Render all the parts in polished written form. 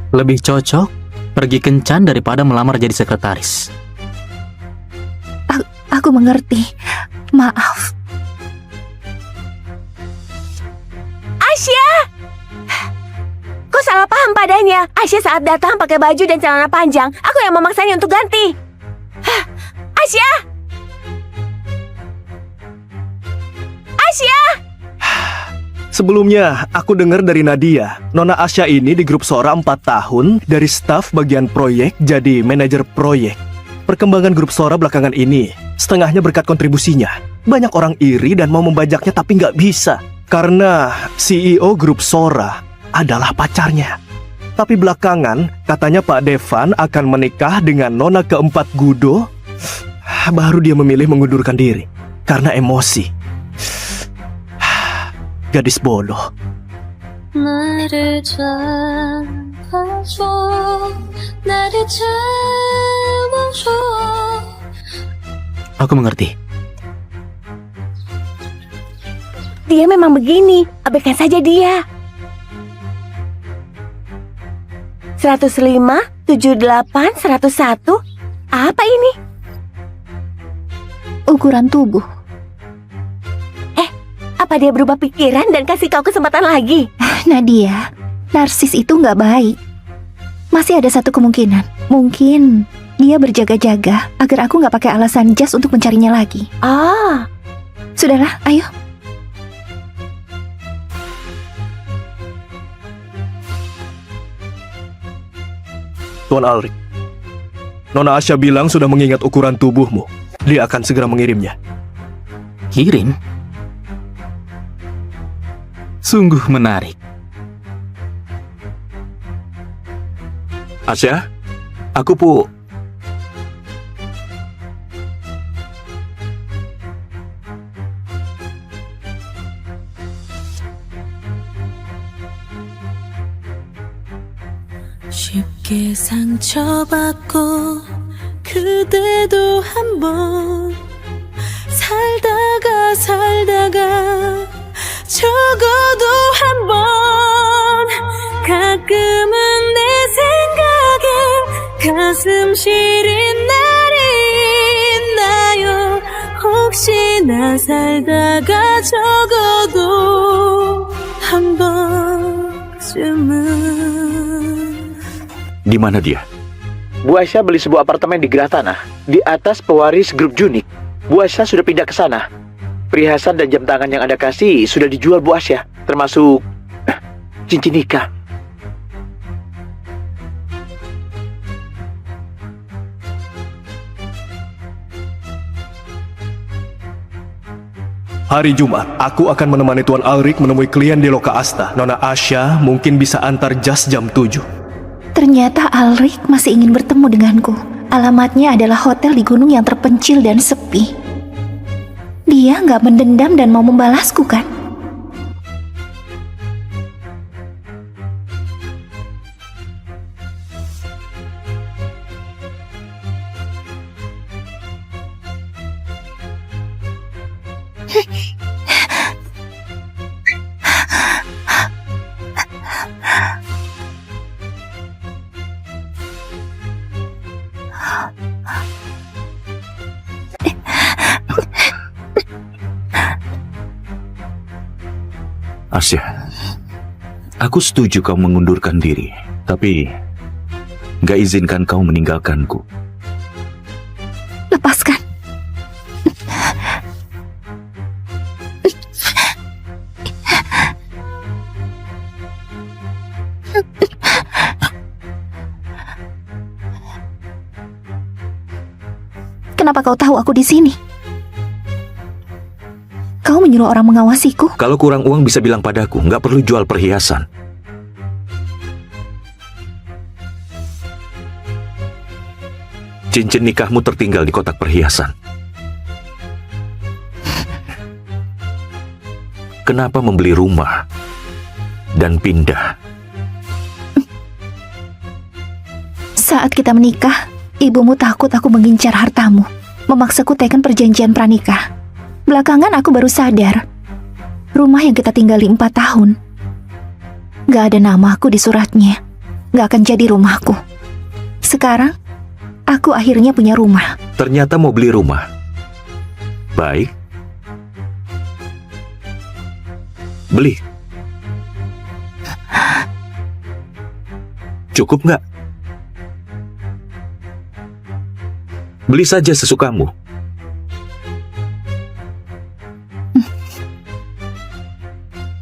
Lebih cocok pergi kencan daripada melamar jadi sekretaris. Aku mengerti. Maaf. Asya! Kau salah paham padanya. Asya saat datang pakai baju dan celana panjang. Aku yang memaksanya untuk ganti. Asya! Asya! Sebelumnya, aku dengar dari Nadia, Nona Asya ini di grup Sora 4 tahun, dari staf bagian proyek jadi manajer proyek. Perkembangan grup Sora belakangan ini, setengahnya berkat kontribusinya. Banyak orang iri dan mau membajaknya tapi nggak bisa. Karena CEO grup Sora adalah pacarnya. Tapi belakangan, katanya Pak Devan akan menikah dengan Nona keempat Gudo. Baru dia memilih mengundurkan diri karena emosi. Gadis bodoh. 나를 잡아줘 나를 채워줘. Aku mengerti. Dia memang begini. Abaikan saja dia. 105, 78, 101. Apa ini? Ukuran tubuh. Apa dia berubah pikiran dan kasih kau kesempatan lagi? Nadia, narsis itu nggak baik. Masih ada satu kemungkinan. Mungkin dia berjaga-jaga agar aku nggak pakai alasan jas untuk mencarinya lagi. Ah, Sudahlah, ayo. Tuan Alrik, Nona Asya bilang sudah mengingat ukuran tubuhmu. Dia akan segera mengirimnya. Kirim? Sungguh menarik. Asya, aku 쉽게 상처받고 그대도 한번 살다가 적어도 한번 가끔은 내 생각에 가슴 시린 날이 있나요. 혹시나 살다가 적어도 한 번쯤은. Di mana dia? Bu Aisyah beli sebuah apartemen di Gerah Tanah, di atas pewaris grup Junik. Bu Aisyah sudah pindah ke sana. Perhiasan dan jam tangan yang Anda kasih sudah dijual Bu Aisyah, termasuk cincin nikah. Hari Jumat, aku akan menemani Tuan Alrik menemui klien di Loka Asta. Nona Asya mungkin bisa antar jas jam 7. Ternyata Alrik masih ingin bertemu denganku. Alamatnya adalah hotel di gunung yang terpencil dan sepi. Dia nggak mendendam dan mau membalasku, kan? Asya, aku setuju kau mengundurkan diri, tapi gak izinkan kau meninggalkanku. Lepaskan. Kenapa kau tahu aku di sini? Kau menyuruh orang mengawasiku? Kalau kurang uang bisa bilang padaku, gak perlu jual perhiasan. Cincin nikahmu tertinggal di kotak perhiasan. Kenapa membeli rumah dan pindah? Saat kita menikah, ibumu takut aku mengincar hartamu, memaksaku teken perjanjian pranikah. Belakangan aku baru sadar, rumah yang kita tinggali 4 tahun, gak ada nama aku di suratnya. gak akan jadi rumahku. Sekarang, aku akhirnya punya rumah. Ternyata mau beli rumah. Baik. Beli. Cukup nggak? Beli saja sesukamu.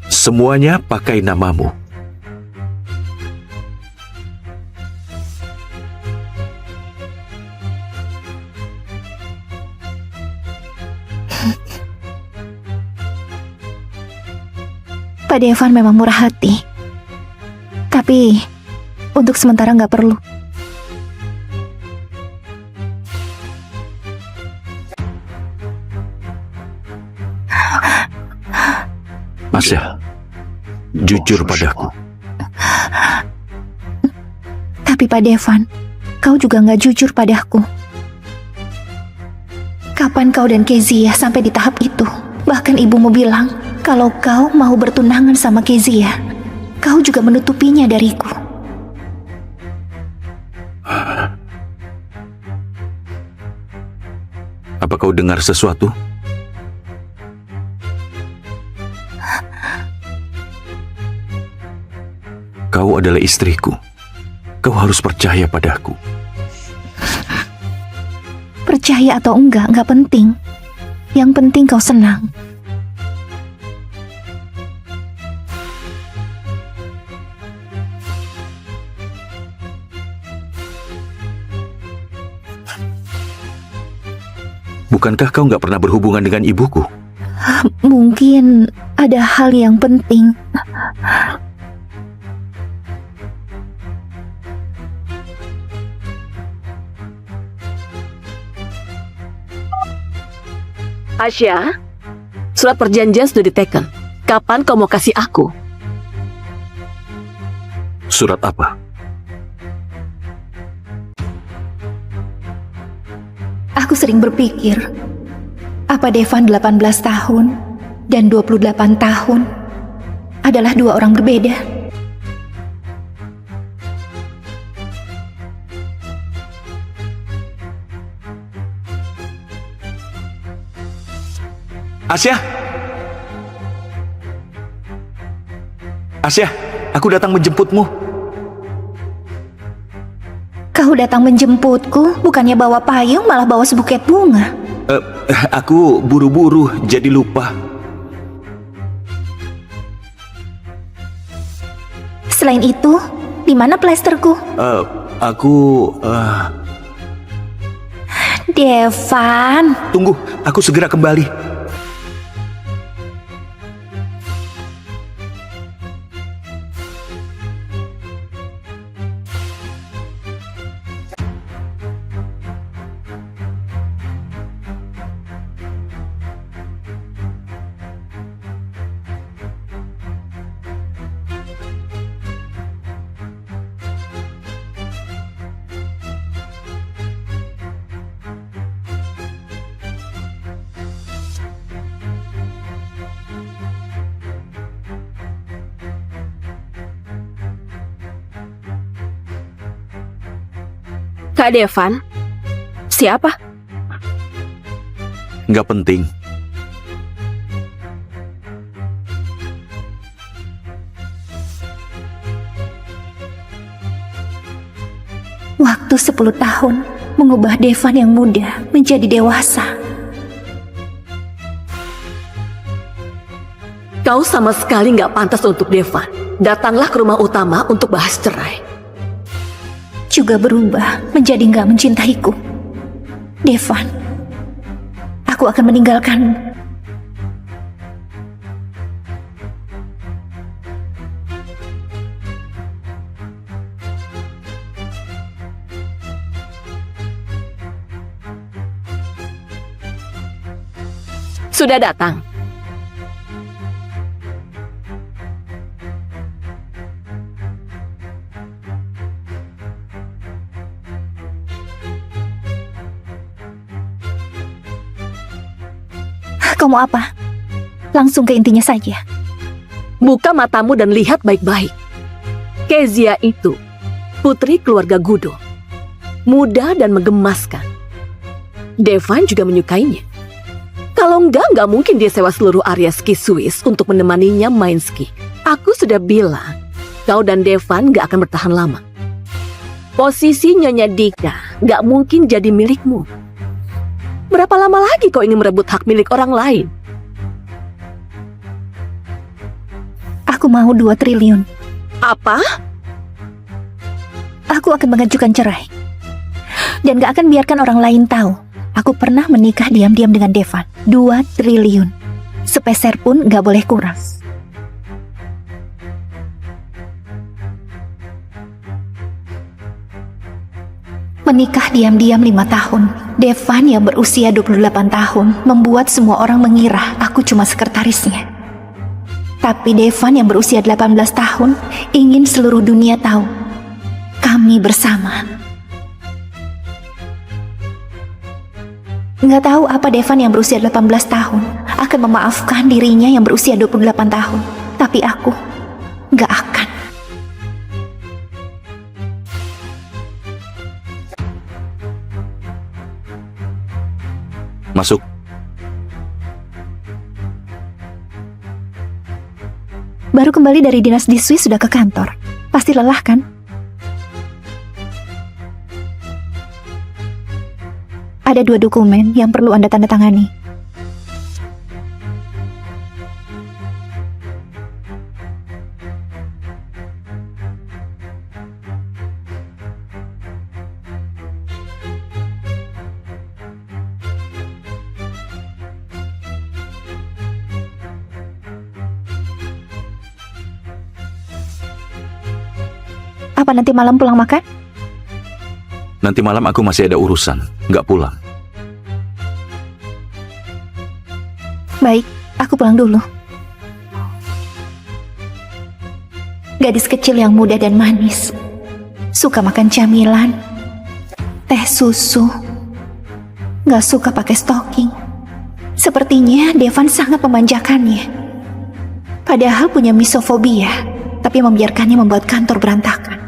Semuanya pakai namamu. Pak Devan memang murah hati. Tapi, untuk sementara nggak perlu. Asya, jujur padaku. Tapi Pak Devan, kau juga nggak jujur padaku. Kapan kau dan Kezia sampai di tahap itu? Bahkan ibumu bilang, kalau kau mau bertunangan sama Kezia, kau juga menutupinya dariku. Apa kau dengar sesuatu? Kau adalah istriku. Kau harus percaya padaku. Percaya atau enggak penting. Yang penting kau senang. Bukankah kau nggak pernah berhubungan dengan ibuku? Mungkin ada hal yang penting. Asya, surat perjanjian sudah diteken. Kapan kau mau kasih aku? Surat apa? Aku sering berpikir, apa Devan 18 tahun dan 28 tahun adalah dua orang berbeda? Asya! Asya, aku datang menjemputmu. Kau datang menjemputku, bukannya bawa payung malah bawa sebuket bunga. Aku buru-buru jadi lupa. Selain itu, di mana plesterku? Devan, Tunggu, aku segera kembali. Kak Devan? Siapa? Nggak penting. waktu 10 tahun mengubah Devan yang muda menjadi dewasa. Kau sama sekali nggak pantas untuk Devan. Datanglah ke rumah utama untuk bahas cerai. Juga berubah menjadi nggak mencintaiku. Devan, aku akan meninggalkanmu. Sudah datang. Kau mau apa? Langsung ke intinya saja. Buka matamu dan lihat baik-baik. Kezia itu Putri keluarga Gudo. Muda dan menggemaskan. Devan juga menyukainya. Kalau nggak mungkin dia sewa seluruh area ski Swiss untuk menemaninya main ski. Aku sudah bilang, kau dan Devan nggak akan bertahan lama. Posisi Nyonya Dika nggak mungkin jadi milikmu. Berapa lama lagi kau ingin merebut hak milik orang lain? Aku mau 2 triliun. Apa? Aku akan mengajukan cerai. Dan gak akan biarkan orang lain tahu. Aku pernah menikah diam-diam dengan Devan. 2 triliun. Sepeser pun gak boleh kurang. Menikah diam-diam 5 tahun. Devan yang berusia 28 tahun membuat semua orang mengira aku cuma sekretarisnya. Tapi Devan yang berusia 18 tahun ingin seluruh dunia tahu kami bersama. Nggak tahu apa Devan yang berusia 18 tahun akan memaafkan dirinya yang berusia 28 tahun. Tapi aku nggak akan. Masuk. Baru kembali dari dinas di Swiss sudah ke kantor. Pasti lelah kan? Ada 2 dokumen yang perlu Anda tanda tangani. Apa nanti malam pulang makan? Nanti malam aku masih ada urusan, nggak pulang. Baik, aku pulang dulu. Gadis kecil yang muda dan manis. Suka makan camilan, teh susu. Gak suka pakai stocking. Sepertinya Devan sangat memanjakannya. Padahal punya misofobia, tapi membiarkannya membuat kantor berantakan.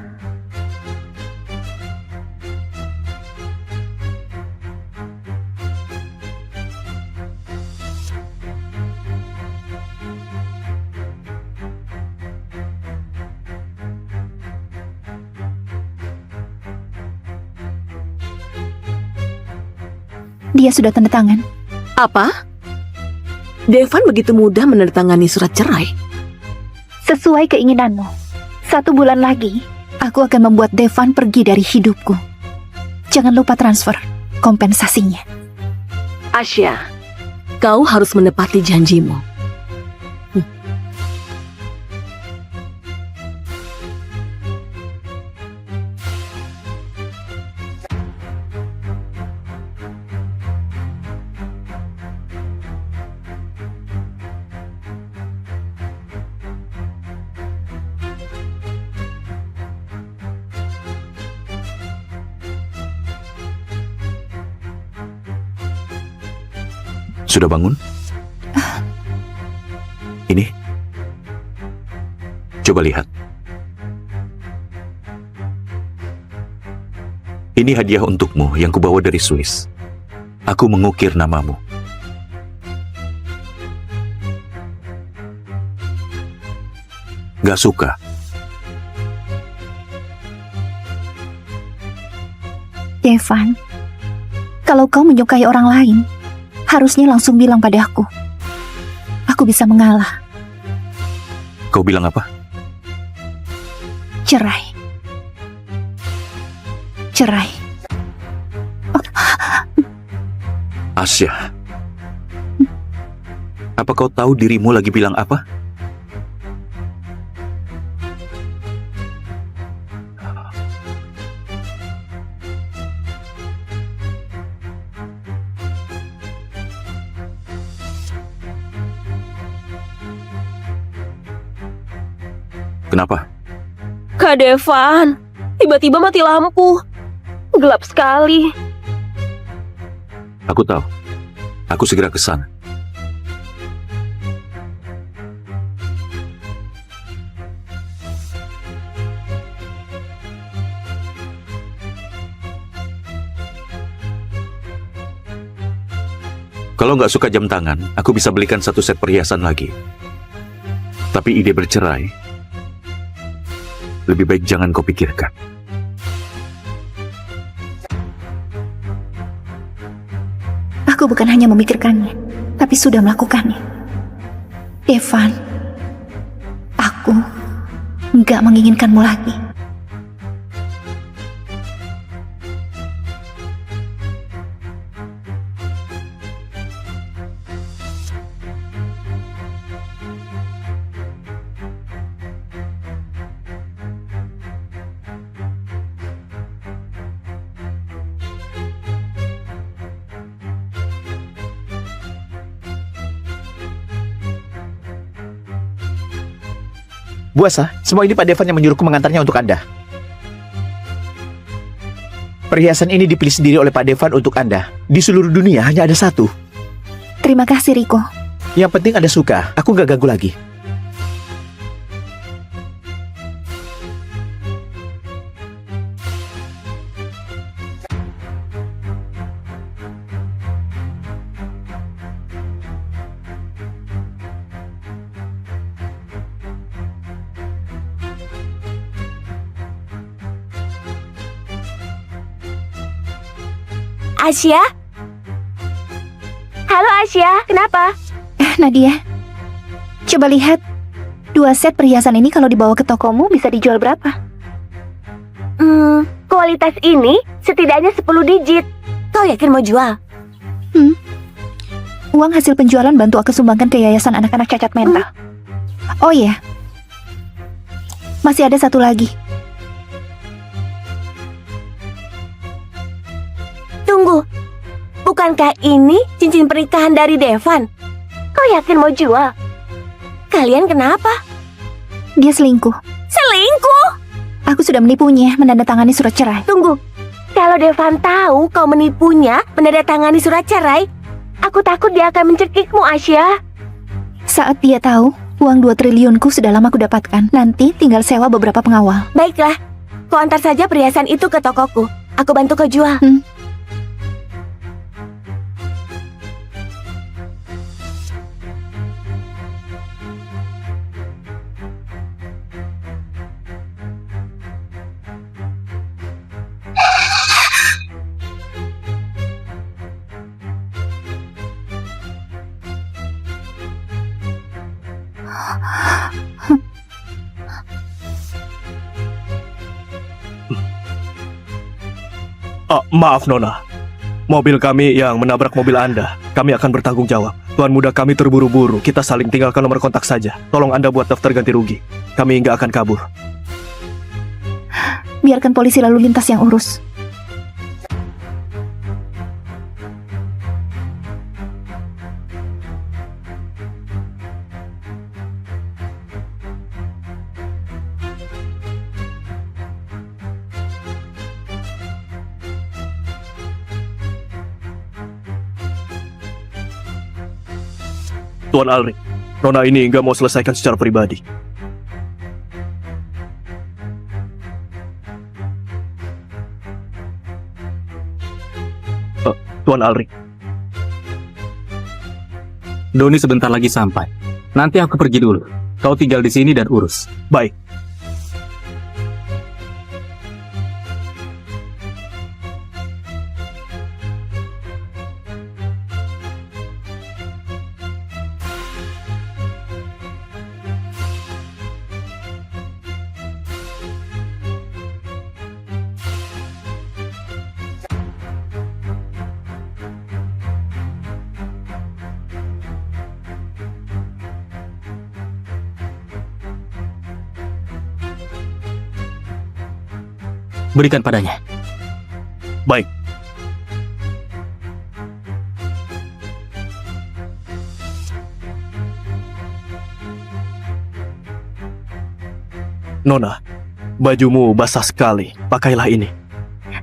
Dia sudah tanda tangan. Apa? Devan begitu mudah menandatangani surat cerai? Sesuai keinginanmu. 1 bulan lagi, aku akan membuat Devan pergi dari hidupku. Jangan lupa transfer kompensasinya. Asya, kau harus menepati janjimu. Sudah bangun? Ini. Coba lihat. Ini hadiah untukmu yang kubawa dari Swiss. Aku mengukir namamu. Gak suka? Devan, kalau kau menyukai orang lain, harusnya langsung bilang pada aku. Aku bisa mengalah. Kau bilang apa? Cerai. Cerai. Asya. Apa kau tahu dirimu lagi bilang apa? Kenapa? Kak Devan, tiba-tiba mati lampu. Gelap sekali. Aku tahu. Aku segera ke sana. Kalau nggak suka jam tangan, aku bisa belikan satu set perhiasan lagi. Tapi ide bercerai, lebih baik jangan kau pikirkan. Aku bukan hanya memikirkannya, tapi sudah melakukannya. Devan, aku nggak menginginkanmu lagi. Bu Asa, semua ini Pak Devan yang menyuruhku mengantarnya untuk Anda. Perhiasan ini dipilih sendiri oleh Pak Devan untuk Anda. Di seluruh dunia hanya ada satu. Terima kasih, Riko. Yang penting Anda suka, aku nggak ganggu lagi. Asia? Halo Asia, kenapa? Nadia, coba lihat. 2 set perhiasan ini kalau dibawa ke tokomu bisa dijual berapa? Kualitas ini setidaknya 10 digit. Kau yakin mau jual? Uang hasil penjualan bantu aku sumbangkan ke yayasan anak-anak cacat mental. Oh iya, masih ada satu lagi. Tunggu, bukankah ini cincin pernikahan dari Devan? Kau yakin mau jual? Kalian kenapa? Dia selingkuh. Selingkuh? Aku sudah menipunya menandatangani surat cerai. Tunggu, kalau Devan tahu kau menipunya menandatangani surat cerai, aku takut dia akan mencekikmu, Asia. Saat dia tahu, uang 2 triliunku sudah lama aku dapatkan. Nanti tinggal sewa beberapa pengawal. Baiklah, kau antar saja perhiasan itu ke tokoku. Aku bantu kau jual. Maaf Nona, mobil kami yang menabrak mobil Anda. Kami akan bertanggung jawab. Tuan muda kami terburu-buru. Kita saling tinggalkan nomor kontak saja. Tolong Anda buat daftar ganti rugi. Kami nggak akan kabur. Biarkan polisi lalu lintas yang urus. Tuan Alrik, Nona ini nggak mau selesaikan secara pribadi. Tuan Alrik. Doni sebentar lagi sampai. Nanti aku pergi dulu. Kau tinggal di sini dan urus. Baik. Berikan padanya. Baik. Nona, bajumu basah sekali. Pakailah ini.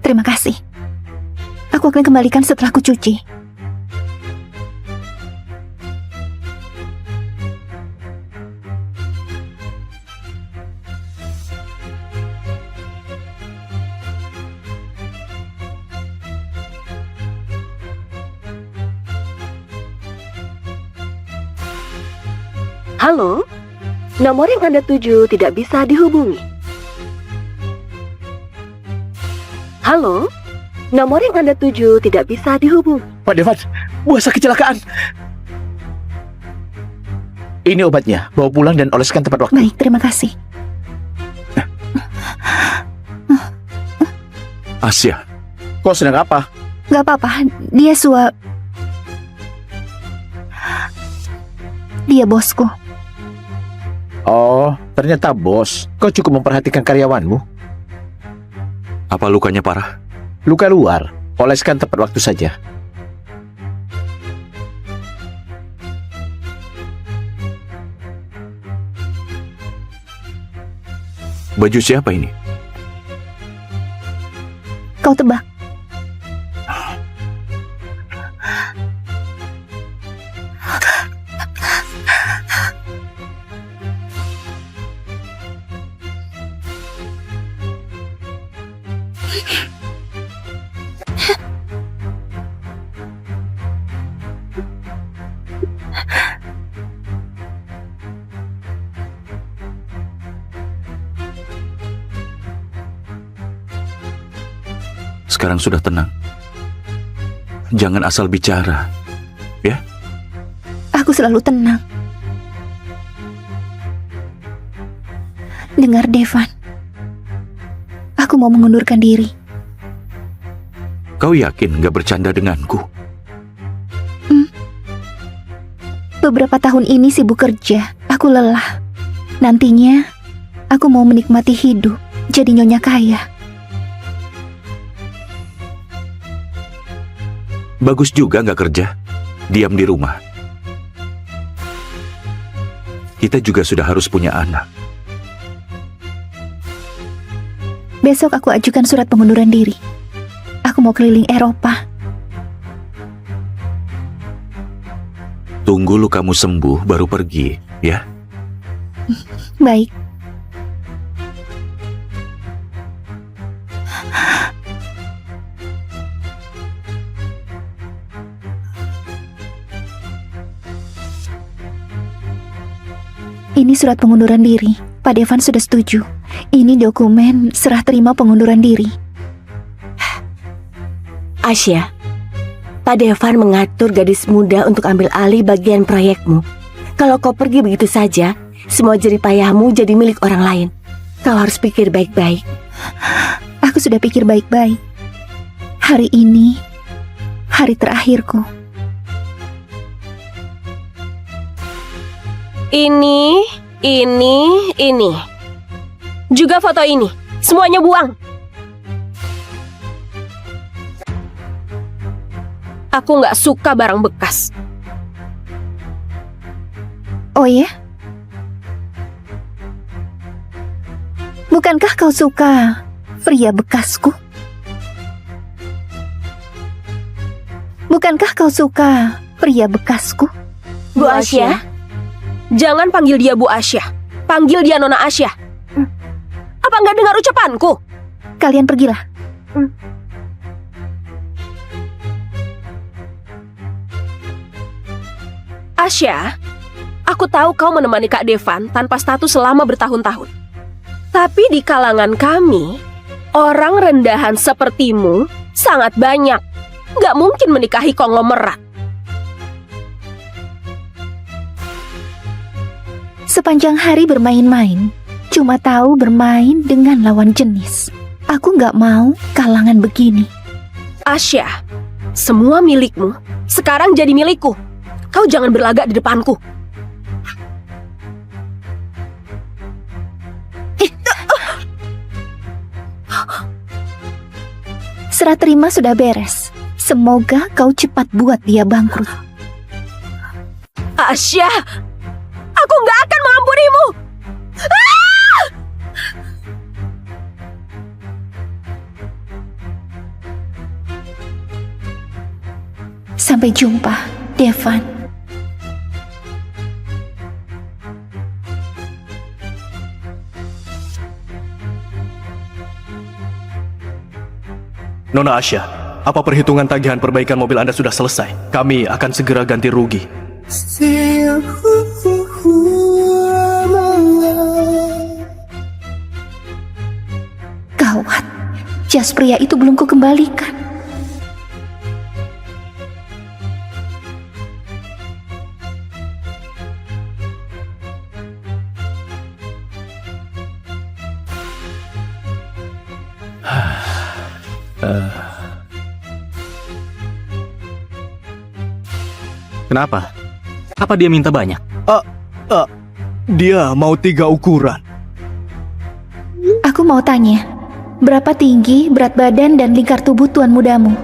Terima kasih. Aku akan kembalikan setelah kucuci. Halo? Nomor yang Anda tuju tidak bisa dihubungi. Halo? Nomor yang Anda tuju tidak bisa dihubungi. Pak Devan, Bu Asya kecelakaan. Ini obatnya, bawa pulang dan oleskan tepat waktu. Baik, terima kasih. Asya, Kau sedang apa? Gak apa-apa, dia bosku. Oh, ternyata bos. Kau cukup memperhatikan karyawanmu. apa lukanya parah? Luka luar, oleskan tepat waktu saja. Baju siapa ini? Kau tebak. Sekarang sudah tenang. Jangan asal bicara. Aku selalu tenang. Dengar, Devan. Aku mau mengundurkan diri. Kau yakin gak bercanda denganku? Beberapa tahun ini sibuk kerja. Aku lelah. Nantinya, aku mau menikmati hidup. Jadi nyonya kaya. Bagus juga gak kerja. Diam di rumah. Kita juga sudah harus punya anak. Besok aku ajukan surat pengunduran diri. Aku mau keliling Eropa. Tunggu lukamu sembuh baru pergi, ya? Baik. Ini surat pengunduran diri. Pak Devan sudah setuju. Ini dokumen serah terima pengunduran diri. Asya, Pak Devan mengatur gadis muda untuk ambil alih bagian proyekmu. Kalau kau pergi begitu saja, semua jerih payahmu jadi milik orang lain. Kau harus pikir baik-baik. Aku sudah pikir baik-baik. Hari ini, hari terakhirku. Ini. Juga foto ini. Semuanya buang. Aku nggak suka barang bekas. Oh ya? Bukankah kau suka pria bekasku? Bukankah kau suka pria bekasku? Bu Asya, jangan panggil dia Bu Asya. Panggil dia Nona Asya. Apa nggak dengar ucapanku? Kalian pergilah. Asya, aku tahu kau menemani Kak Devan tanpa status selama bertahun-tahun. Tapi di kalangan kami, orang rendahan sepertimu sangat banyak. Nggak mungkin menikahi konglomerat. Sepanjang hari bermain-main, cuma tahu bermain dengan lawan jenis. Aku nggak mau kalangan begini. Asya, semua milikmu sekarang jadi milikku. Kau jangan berlagak di depanku. Serah terima sudah beres. Semoga kau cepat buat dia bangkrut. Asya, aku nggak akan mengampunimu. Sampai jumpa, Devan. Nona Asya, apa perhitungan tagihan perbaikan mobil Anda sudah selesai? Kami akan segera ganti rugi. Say, ooh, ooh, ooh. Jas pria itu belum kukembalikan. Kenapa? Apa dia minta banyak? Dia mau 3 ukuran. Aku mau tanya, berapa tinggi, berat badan, dan lingkar tubuh tuan mudamu?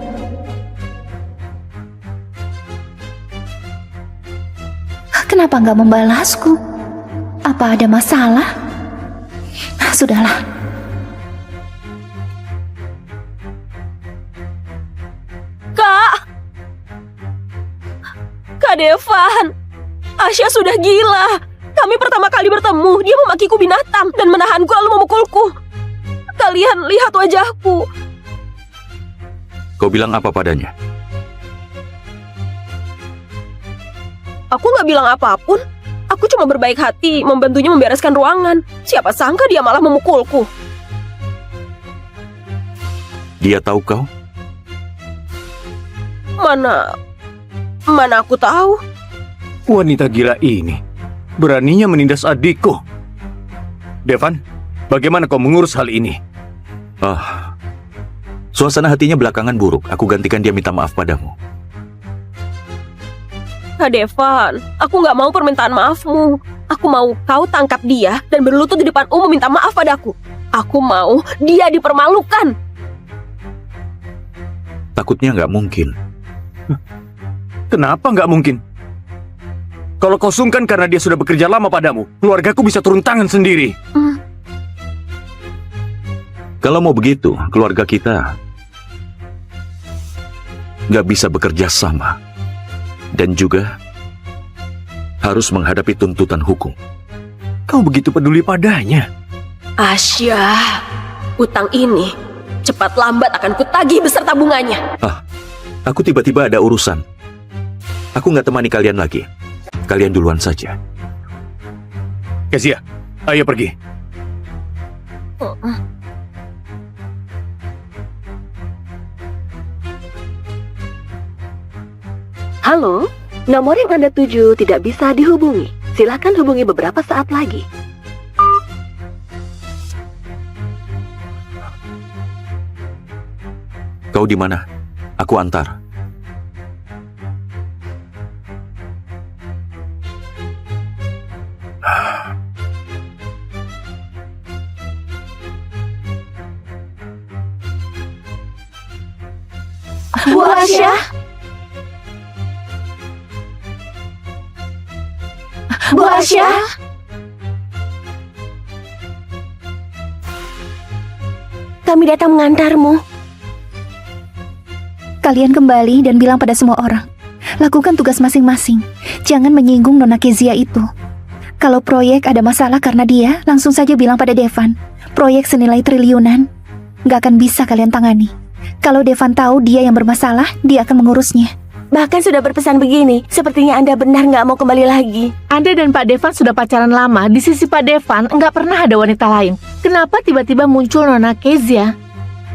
Kenapa nggak membalasku? Apa ada masalah? Sudahlah. Kak Devan, Asya sudah gila. Kami pertama kali bertemu, dia memakiku binatang dan menahanku lalu memukulku. Kalian lihat wajahku. Kau bilang apa padanya? Aku nggak bilang apapun. Aku cuma berbaik hati membantunya membereskan ruangan. Siapa sangka dia malah memukulku. Dia tahu kau? Mana aku tahu? Wanita gila ini beraninya menindas adikku. Devan, bagaimana kau mengurus hal ini? Suasana hatinya belakangan buruk. Aku gantikan dia minta maaf padamu. Kak Devan, aku nggak mau permintaan maafmu. Aku mau kau tangkap dia dan berlutut di depan umum minta maaf padaku. Aku mau dia dipermalukan. Takutnya nggak mungkin. Kenapa nggak mungkin? Kalau kau sungkan karena dia sudah bekerja lama padamu, keluargaku bisa turun tangan sendiri. Kalau mau begitu, keluarga kita nggak bisa bekerja sama. Dan juga harus menghadapi tuntutan hukum. Kau begitu peduli padanya. Asya, utang ini cepat lambat akan kutagih beserta bunganya. Aku tiba-tiba ada urusan. Aku nggak temani kalian lagi. Kalian duluan saja. Kezia, ayo pergi. Halo, nomor yang Anda tuju tidak bisa dihubungi. Silakan hubungi beberapa saat lagi. Kau di mana? Aku antar. Bu Asya? Bu Asya? Kami datang mengantarmu. Kalian kembali dan bilang pada semua orang. Lakukan tugas masing-masing. Jangan menyinggung Nona Kezia itu. Kalau proyek ada masalah karena dia, langsung saja bilang pada Devan. Proyek senilai triliunan, nggak akan bisa kalian tangani. Kalau Devan tahu dia yang bermasalah, dia akan mengurusnya. Bahkan sudah berpesan begini, sepertinya Anda benar nggak mau kembali lagi. Anda dan Pak Devan sudah pacaran lama. Di sisi Pak Devan nggak pernah ada wanita lain. Kenapa tiba-tiba muncul Nona Kezia?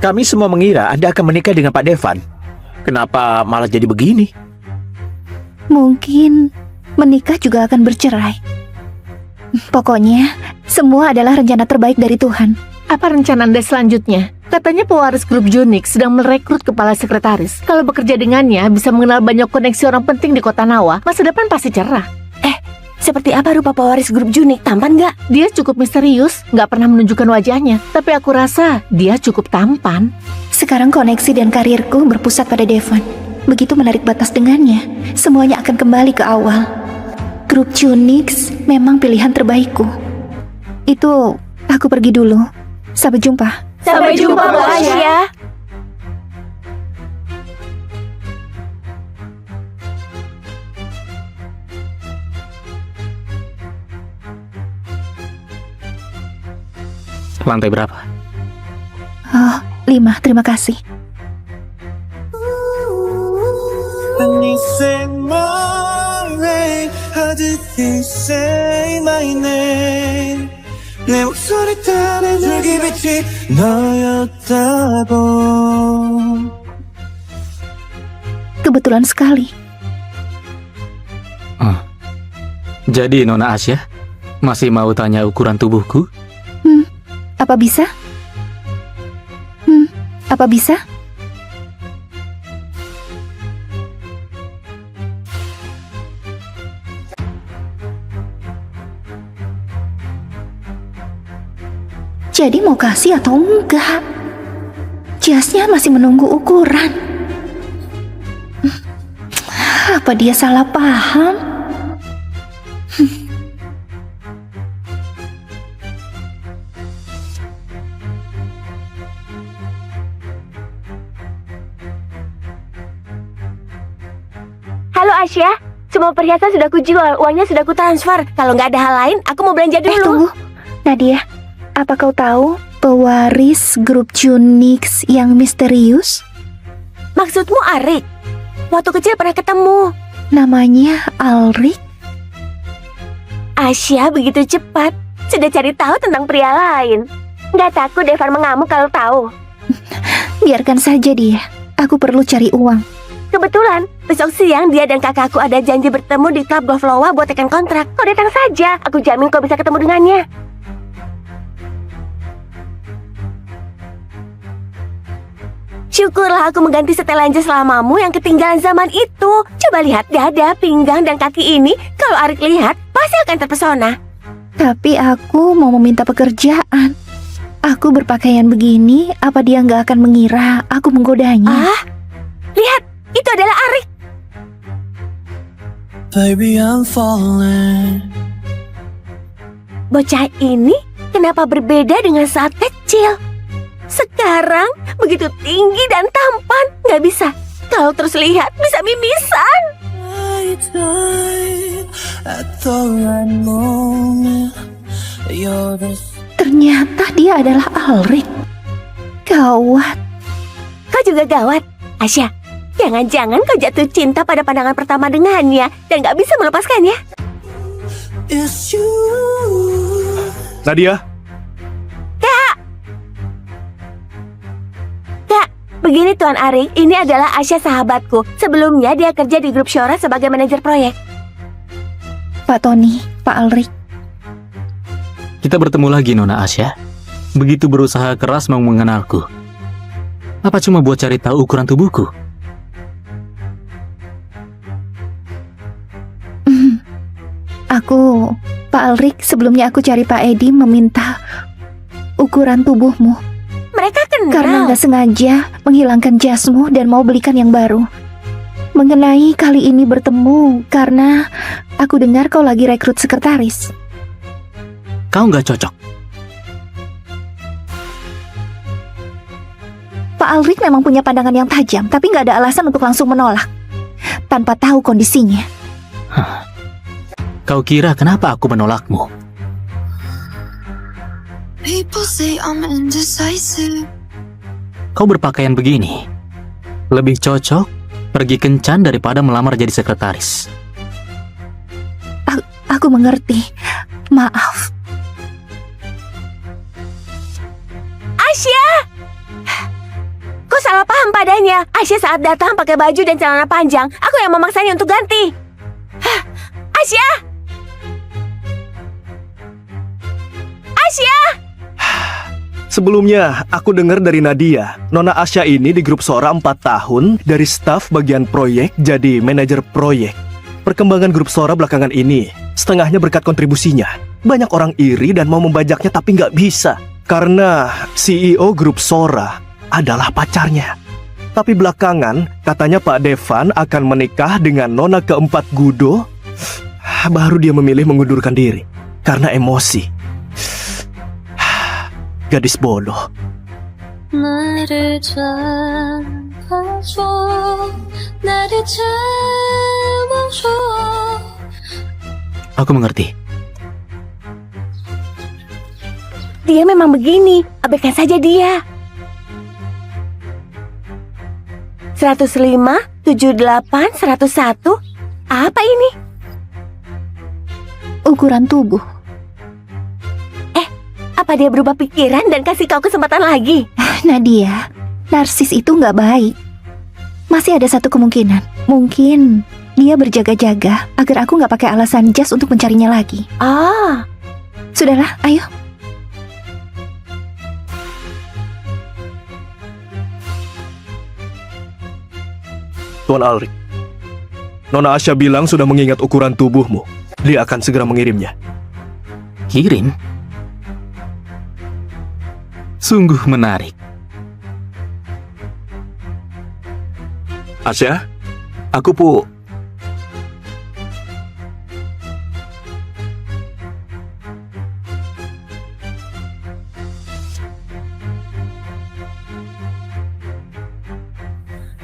Kami semua mengira Anda akan menikah dengan Pak Devan. Kenapa malah jadi begini? Mungkin menikah juga akan bercerai. Pokoknya, semua adalah rencana terbaik dari Tuhan. Apa rencana Anda selanjutnya? Katanya pewaris grup Junix sedang merekrut kepala sekretaris. Kalau bekerja dengannya, bisa mengenal banyak koneksi orang penting di kota Nawa. Masa depan pasti cerah. Seperti apa rupa pewaris grup Junik? Tampan nggak? Dia cukup misterius, nggak pernah menunjukkan wajahnya. Tapi aku rasa dia cukup tampan. Sekarang koneksi dan karirku berpusat pada Devan. Begitu menarik batas dengannya, semuanya akan kembali ke awal. Grup Junix memang pilihan terbaikku. Itu, aku pergi dulu. Sampai jumpa. Sampai jumpa, Bu Asya. Lantai berapa? Oh, 5, terima kasih. 네 생머리 하듯이 say my name 내 목소리 따라 줄기 빛이 너였다고 kebetulan sekali. Jadi Nona Asya masih mau tanya ukuran tubuhku? Apa bisa? Apa bisa? Jadi mau kasih atau enggak? Jasnya masih menunggu ukuran. Apa dia salah paham? Halo Asya, semua perhiasan sudah kujual, uangnya sudah kutransfer. Kalau nggak ada hal lain, aku mau belanja dulu. Tunggu, Nadia. Apa kau tahu pewaris grup Junix yang misterius? Maksudmu Arik? Waktu kecil pernah ketemu. Namanya Alrik. Asya begitu cepat, sudah cari tahu tentang pria lain. Nggak takut Devan mengamuk kalau tahu? Biarkan saja dia. Aku perlu cari uang. Kebetulan, besok siang dia dan kakakku ada janji bertemu di klub golf Lowa buat tekan kontrak. Kau datang saja, aku jamin kau bisa ketemu dengannya. Syukurlah aku mengganti setelan jas lamamu yang ketinggalan zaman itu. Coba lihat dada, pinggang, dan kaki ini. Kalau Arik lihat, pasti akan terpesona. Tapi aku mau meminta pekerjaan. Aku berpakaian begini, apa dia nggak akan mengira aku menggodanya? Lihat, itu adalah Arik. Baby, I'm falling. Bocah ini kenapa berbeda dengan saat kecil? Sekarang begitu tinggi dan tampan. Nggak bisa. Kalau terus lihat bisa mimisan. I died at the right moment. You're the Ternyata dia adalah Alrik. Gawat. Kau juga gawat, Asya. Jangan-jangan kau jatuh cinta pada pandangan pertama dengannya dan nggak bisa melepaskannya. it's you. Nadia, Begini Tuan Arik, ini adalah Asya sahabatku. Sebelumnya dia kerja di grup Shora sebagai manajer proyek. Pak Tony, Pak Alrik. Kita bertemu lagi Nona Asya. Begitu berusaha keras mau mengenalku. Apa cuma buat cari tahu ukuran tubuhku? Pak Alrik, sebelumnya aku cari Pak Edi meminta ukuran tubuhmu. Mereka kenal. Karena nggak sengaja menghilangkan jasmu dan mau belikan yang baru. Mengenai kali ini bertemu karena aku dengar kau lagi rekrut sekretaris. Kau nggak cocok. Pak Alrik memang punya pandangan yang tajam, tapi nggak ada alasan untuk langsung menolak tanpa tahu kondisinya. Kau kira kenapa aku menolakmu? People say I'm indecisive. Kau berpakaian begini. Lebih cocok pergi kencan daripada melamar jadi sekretaris. Aku mengerti. Maaf. Asya! Kau salah paham padanya. Asya saat datang pakai baju dan celana panjang. Aku yang memaksanya untuk ganti. Asya! Asya! sebelumnya aku dengar dari Nadia, Nona Asya ini di grup Sora 4 tahun, dari staf bagian proyek jadi manajer proyek. Perkembangan grup Sora belakangan ini, setengahnya berkat kontribusinya. Banyak orang iri dan mau membajaknya tapi nggak bisa. Karena CEO grup Sora adalah pacarnya. Tapi belakangan, katanya Pak Devan akan menikah dengan Nona keempat Gudo. Baru dia memilih mengundurkan diri karena emosi. Gadis bodoh. 나를 잡아줘, 나를 채워줘. Aku mengerti. Dia memang begini. Abaikan saja dia. 105, 78, 101. Apa ini? Ukuran tubuh. Apa dia berubah pikiran dan kasih kau kesempatan lagi? Nadia, narsis itu nggak baik. Masih ada satu kemungkinan. Mungkin dia berjaga-jaga agar aku nggak pakai alasan jas untuk mencarinya lagi. Ah, Sudahlah, ayo. Tuan Alrik, Nona Asya bilang sudah mengingat ukuran tubuhmu. Dia akan segera mengirimnya. Kirim? Sungguh menarik. Asya, aku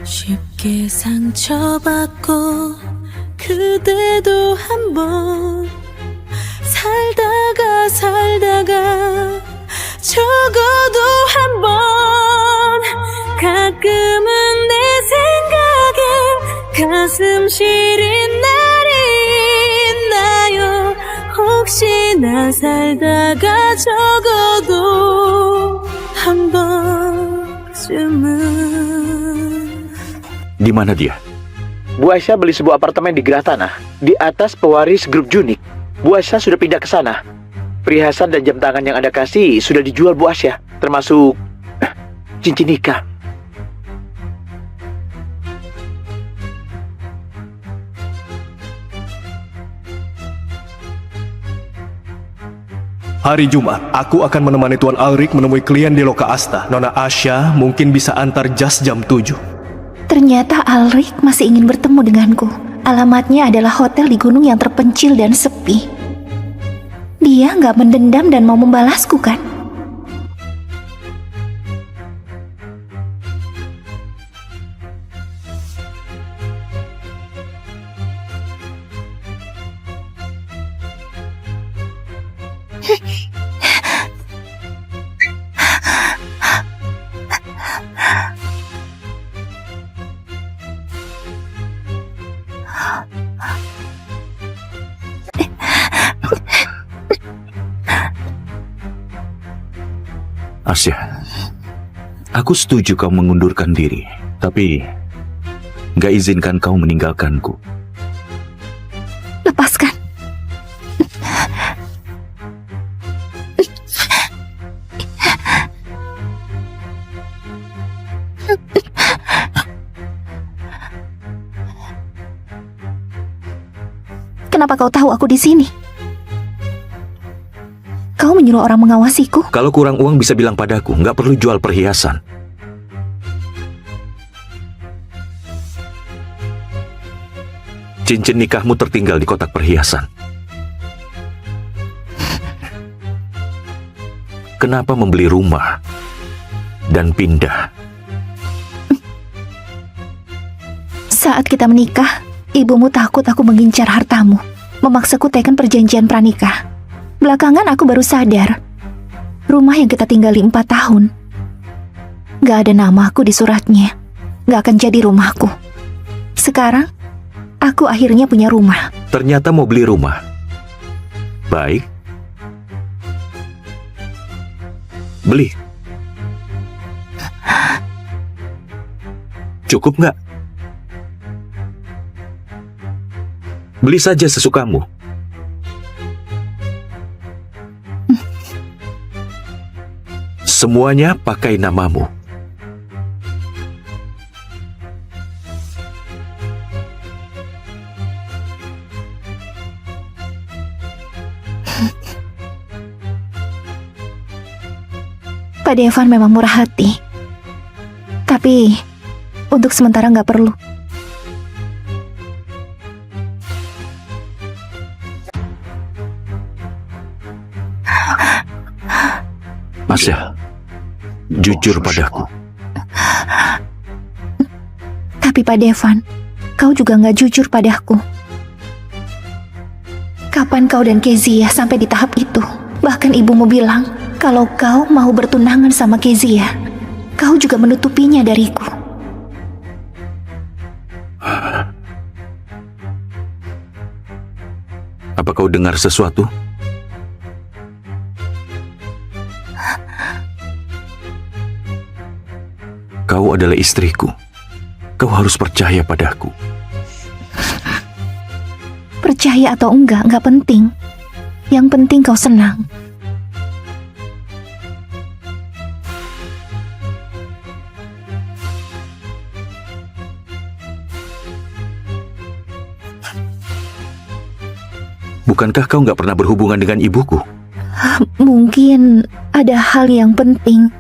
쉽게 상처받고 그대도 한번 살다가 적어도 한번 가끔은 내 생각엔 가슴 시린 날이 있나요 혹시나 살다가 적어도 한 번쯤은 di mana dia? Bu Aisyah beli sebuah apartemen di Gerah Tanah, di atas pewaris grup Junik. Bu Aisyah sudah pindah ke sana. Perhiasan dan jam tangan yang Anda kasih sudah dijual Bu Aisyah, termasuk cincin nikah. Hari Jumat, aku akan menemani Tuan Alrik menemui klien di Loka Asta. Nona Asya mungkin bisa antar jas jam 7. Ternyata Alrik masih ingin bertemu denganku. Alamatnya adalah hotel di gunung yang terpencil dan sepi. Dia nggak mendendam dan mau membalasku kan? Asya, aku setuju kau mengundurkan diri, tapi gak izinkan kau meninggalkanku. Lepaskan. Kenapa kau tahu aku di sini? Kau menyuruh orang mengawasiku? Kalau kurang uang bisa bilang padaku, nggak perlu jual perhiasan. Cincin nikahmu tertinggal di kotak perhiasan. Kenapa membeli rumah dan pindah? Saat kita menikah, ibumu takut aku mengincar hartamu, memaksaku teken perjanjian pranikah. Belakangan aku baru sadar, rumah yang kita tinggali 4 tahun, gak ada namaku di suratnya, gak akan jadi rumahku. Sekarang, aku akhirnya punya rumah. Ternyata mau beli rumah. Baik. Beli. Cukup nggak? Beli saja sesukamu. Semuanya pakai namamu. Pak Devan memang murah hati. Tapi, untuk sementara nggak perlu. Asya, jujur padaku. Tapi Pak Devan, kau juga nggak jujur padaku. Kapan kau dan Kezia sampai di tahap itu? Bahkan ibumu bilang, kalau kau mau bertunangan sama Kezia, kau juga menutupinya dariku. Apa kau dengar sesuatu? Kau adalah istriku. Kau harus percaya padaku. Percaya atau enggak penting. Yang penting kau senang. Bukankah kau nggak pernah berhubungan dengan ibuku? Mungkin ada hal yang penting.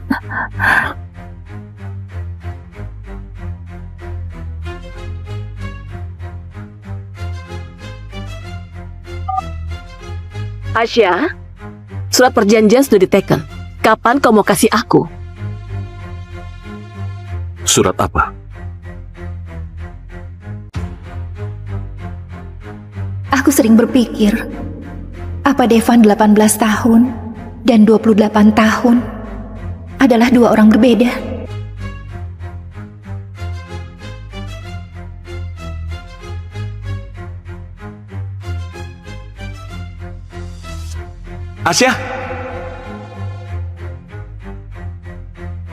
Asya, surat perjanjian sudah diteken. Kapan kau mau kasih aku? Surat apa? Aku sering berpikir, apa Devan 18 tahun dan 28 tahun adalah dua orang berbeda? Asya!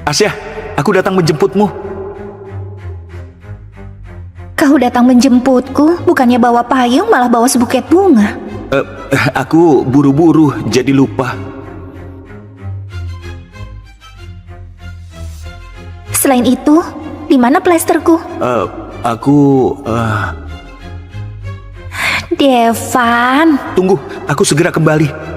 Asya, aku datang menjemputmu. Kau datang menjemputku, bukannya bawa payung malah bawa sebuket bunga. Aku buru-buru jadi lupa. Selain itu, di mana plesterku? Devan. Tunggu, aku segera kembali.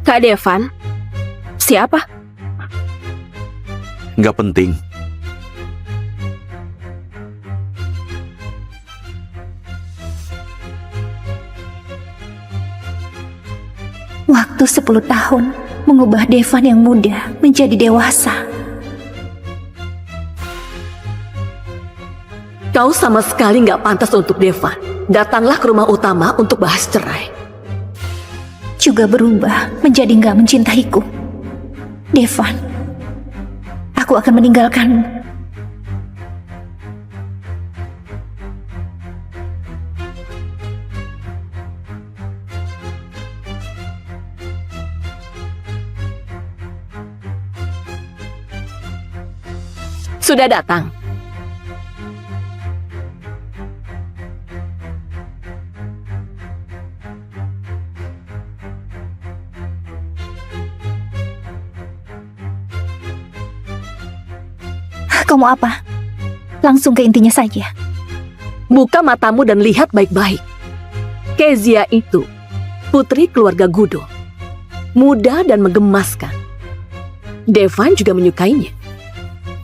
Kak Devan? Siapa? Nggak penting. Waktu 10 tahun mengubah Devan yang muda menjadi dewasa. Kau sama sekali nggak pantas untuk Devan. Datanglah ke rumah utama untuk bahas cerai. Juga berubah menjadi nggak mencintaiku. Devan, aku akan meninggalkanmu. Sudah datang. Kau mau apa? Langsung ke intinya saja. Buka matamu dan lihat baik-baik. Kezia itu putri keluarga Gudo. Muda dan menggemaskan. Devan juga menyukainya.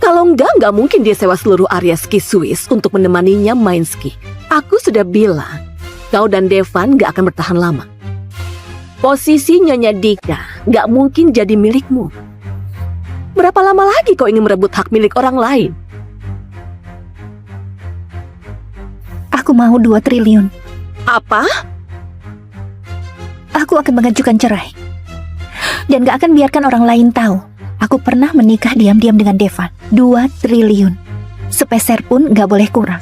Kalau nggak mungkin dia sewa seluruh area ski Swiss untuk menemaninya main ski. Aku sudah bilang, kau dan Devan nggak akan bertahan lama. Posisi Nyonya Dika nggak mungkin jadi milikmu. Berapa lama lagi kau ingin merebut hak milik orang lain? Aku mau 2 triliun. Apa? Aku akan mengajukan cerai. Dan gak akan biarkan orang lain tahu. Aku pernah menikah diam-diam dengan Devan. 2 triliun. Sepeser pun gak boleh kurang.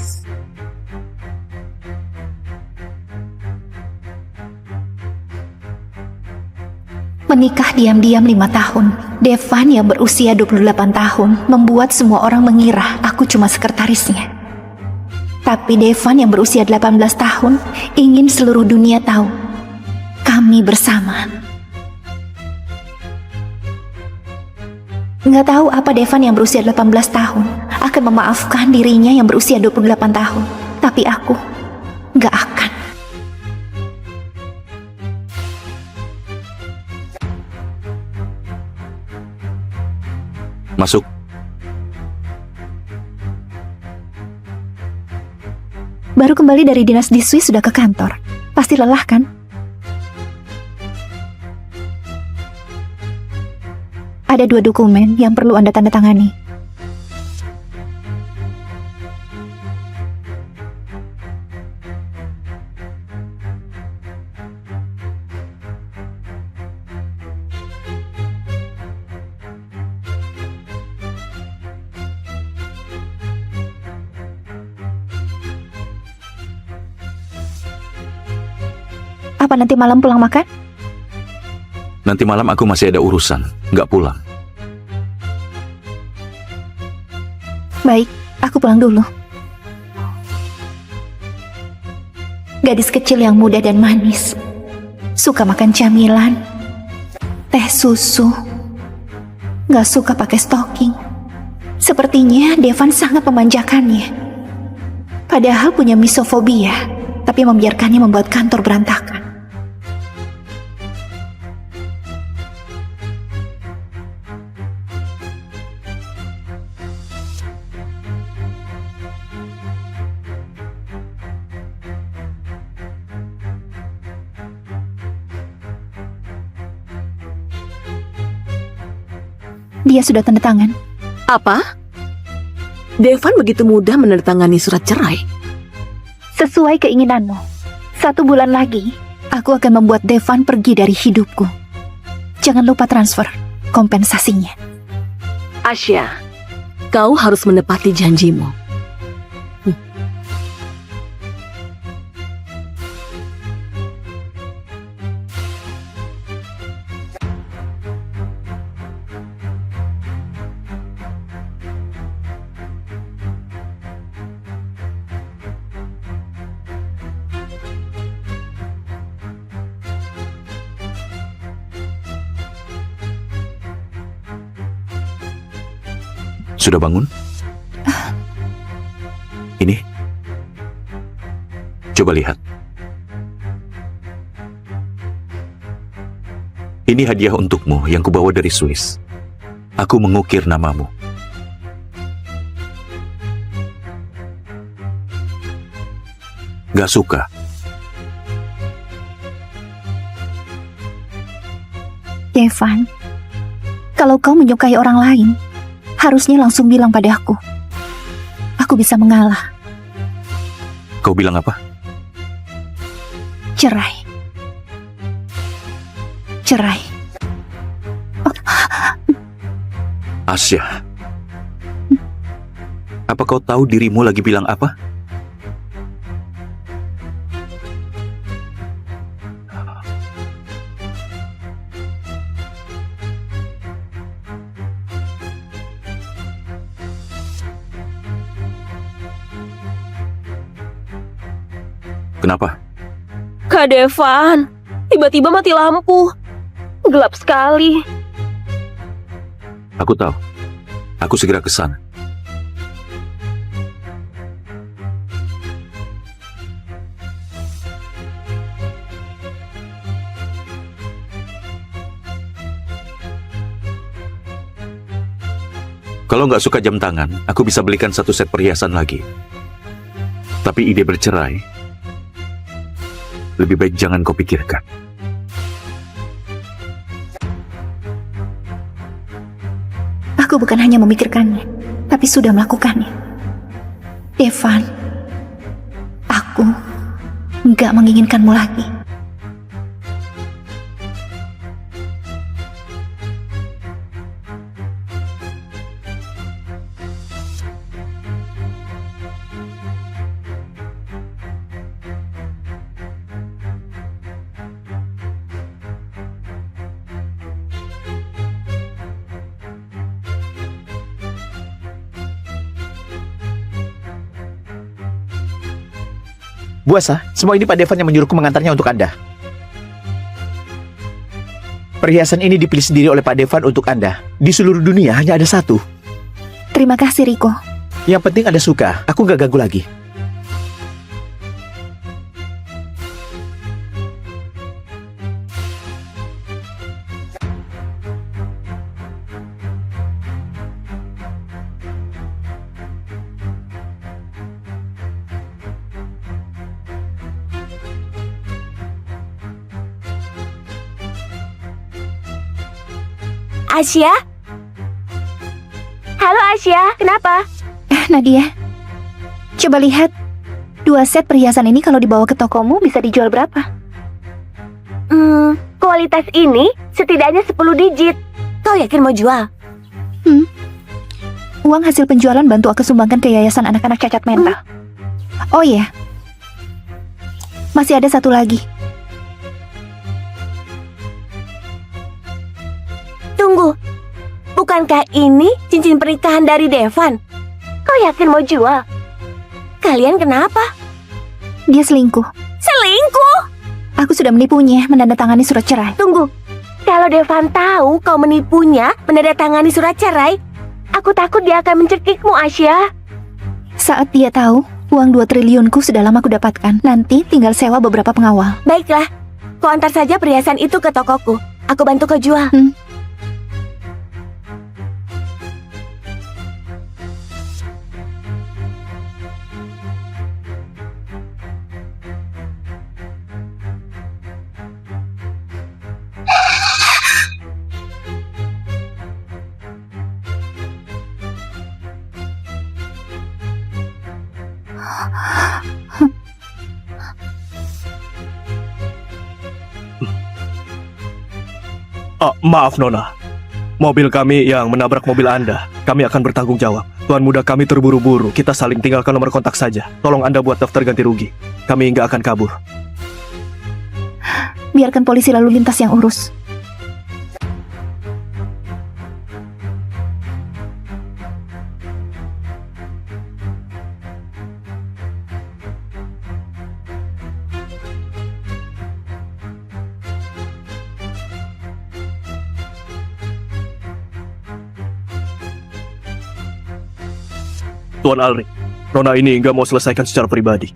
Menikah diam-diam 5 tahun. Devan yang berusia 28 tahun membuat semua orang mengira aku cuma sekretarisnya. Tapi Devan yang berusia 18 tahun ingin seluruh dunia tahu kami bersama. Nggak tahu apa Devan yang berusia 18 tahun akan memaafkan dirinya yang berusia 28 tahun. Tapi aku nggak akan. Masuk. Baru kembali dari dinas di Swiss sudah ke kantor. Pasti lelah kan? Ada 2 dokumen yang perlu Anda tanda tangani. Apa nanti malam pulang makan? Nanti malam aku masih ada urusan, nggak pulang. Baik, aku pulang dulu. Gadis kecil yang muda dan manis. Suka makan camilan, teh susu. Gak suka pakai stocking. Sepertinya Devan sangat memanjakannya. Padahal punya misofobia, tapi membiarkannya membuat kantor berantakan. Dia sudah tanda tangan. Apa? Devan begitu mudah menandatangani surat cerai? Sesuai keinginanmu. 1 bulan lagi, aku akan membuat Devan pergi dari hidupku. Jangan lupa transfer kompensasinya. Asya, kau harus menepati janjimu. Sudah bangun? Ini. Coba lihat. Ini hadiah untukmu yang kubawa dari Swiss. Aku mengukir namamu. Gak suka? Devan, kalau kau menyukai orang lain, harusnya langsung bilang pada aku. Aku bisa mengalah. Kau bilang apa? Cerai. Cerai. Asya. Apa kau tahu dirimu lagi bilang apa? Kenapa? Kak Devan, tiba-tiba mati lampu. Gelap sekali. Aku tahu. Aku segera ke sana. Kalau nggak suka jam tangan, aku bisa belikan 1 set perhiasan lagi. Tapi ide bercerai, lebih baik jangan kau pikirkan. Aku bukan hanya memikirkannya, tapi sudah melakukannya. Devan, aku nggak menginginkanmu lagi. Bu Asa, semua ini Pak Devan yang menyuruhku mengantarnya untuk Anda. Perhiasan ini dipilih sendiri oleh Pak Devan untuk Anda. Di seluruh dunia hanya ada 1. Terima kasih, Riko. Yang penting Anda suka, aku nggak ganggu lagi. Asya, Halo Asia, kenapa? Nadia, coba lihat 2 set perhiasan ini kalau dibawa ke tokomu bisa dijual berapa? Kualitas ini setidaknya 10 digit. Kau yakin mau jual? Uang hasil penjualan bantu aku sumbangkan ke yayasan anak-anak cacat mental. Oh iya, masih ada satu lagi. Tunggu, bukankah ini cincin pernikahan dari Devan? Kau yakin mau jual? Kalian kenapa? Dia selingkuh. Selingkuh? Aku sudah menipunya menandatangani surat cerai. Tunggu, kalau Devan tahu kau menipunya menandatangani surat cerai, aku takut dia akan mencekikmu, Asia. Saat dia tahu, uang 2 triliunku sudah lama aku dapatkan. Nanti tinggal sewa beberapa pengawal. Baiklah, kau antar saja perhiasan itu ke tokoku. Aku bantu kau jual. Maaf Nona, mobil kami yang menabrak mobil Anda. Kami akan bertanggung jawab. Tuan muda kami terburu-buru. Kita saling tinggalkan nomor kontak saja. Tolong Anda buat daftar ganti rugi. Kami nggak akan kabur. Biarkan polisi lalu lintas yang urus. Tuan Alrik, Nona ini nggak mau selesaikan secara pribadi.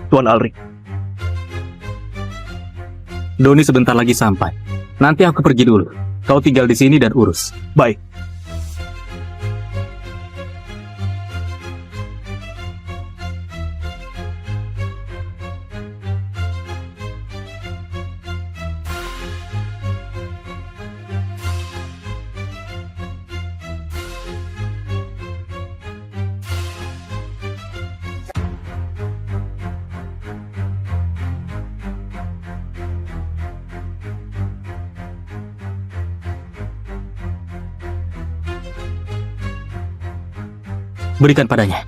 Tuan Alrik. Doni sebentar lagi sampai. Nanti aku pergi dulu. Kau tinggal di sini dan urus. Baik. Berikan padanya.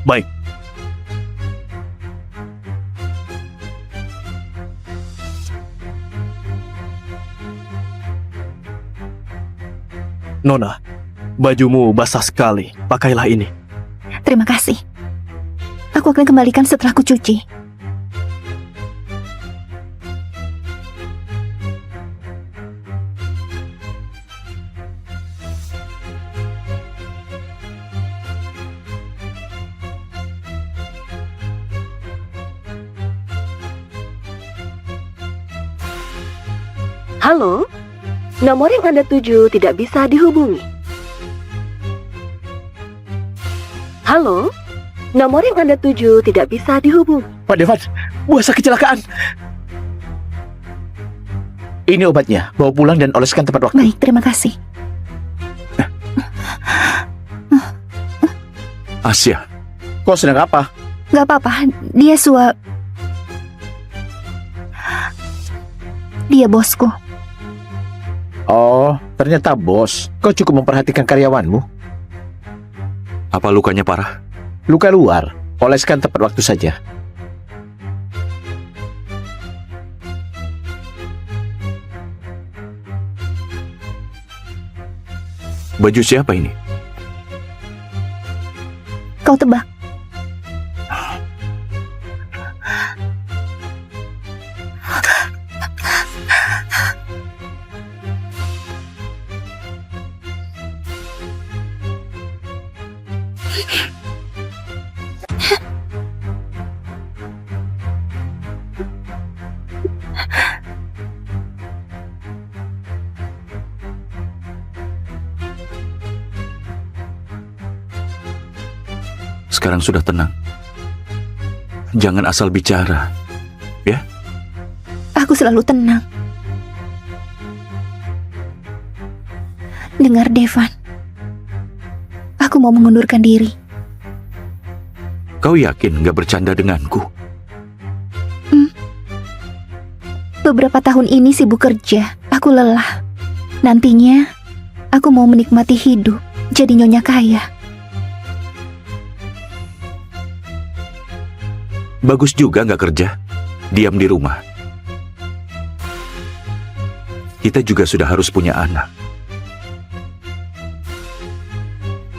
Baik. Nona, bajumu basah sekali. Pakailah ini. Terima kasih. Aku akan kembalikan setelah ku cuci. Halo, nomor yang Anda tuju tidak bisa dihubungi. Halo, nomor yang Anda tuju tidak bisa dihubungi. Pak Devan, buasa kecelakaan. Ini obatnya. Bawa pulang dan oleskan tepat waktu. Baik, terima kasih. Asia, Kau sedang apa? Gak apa-apa, dia bosku. Oh, ternyata bos. Kau cukup memperhatikan karyawanmu. apa lukanya parah? Luka luar. Oleskan tepat waktu saja. Baju siapa ini? Kau tebak. Sekarang sudah tenang. Jangan asal bicara, ya? selalu tenang. Dengar, Devan. Aku mau mengundurkan diri. Kau yakin gak bercanda denganku? Beberapa tahun ini sibuk kerja. Aku lelah. Nantinya, aku mau menikmati hidup. Jadi nyonya kaya. Bagus juga gak kerja. Diam di rumah. Kita juga sudah harus punya anak.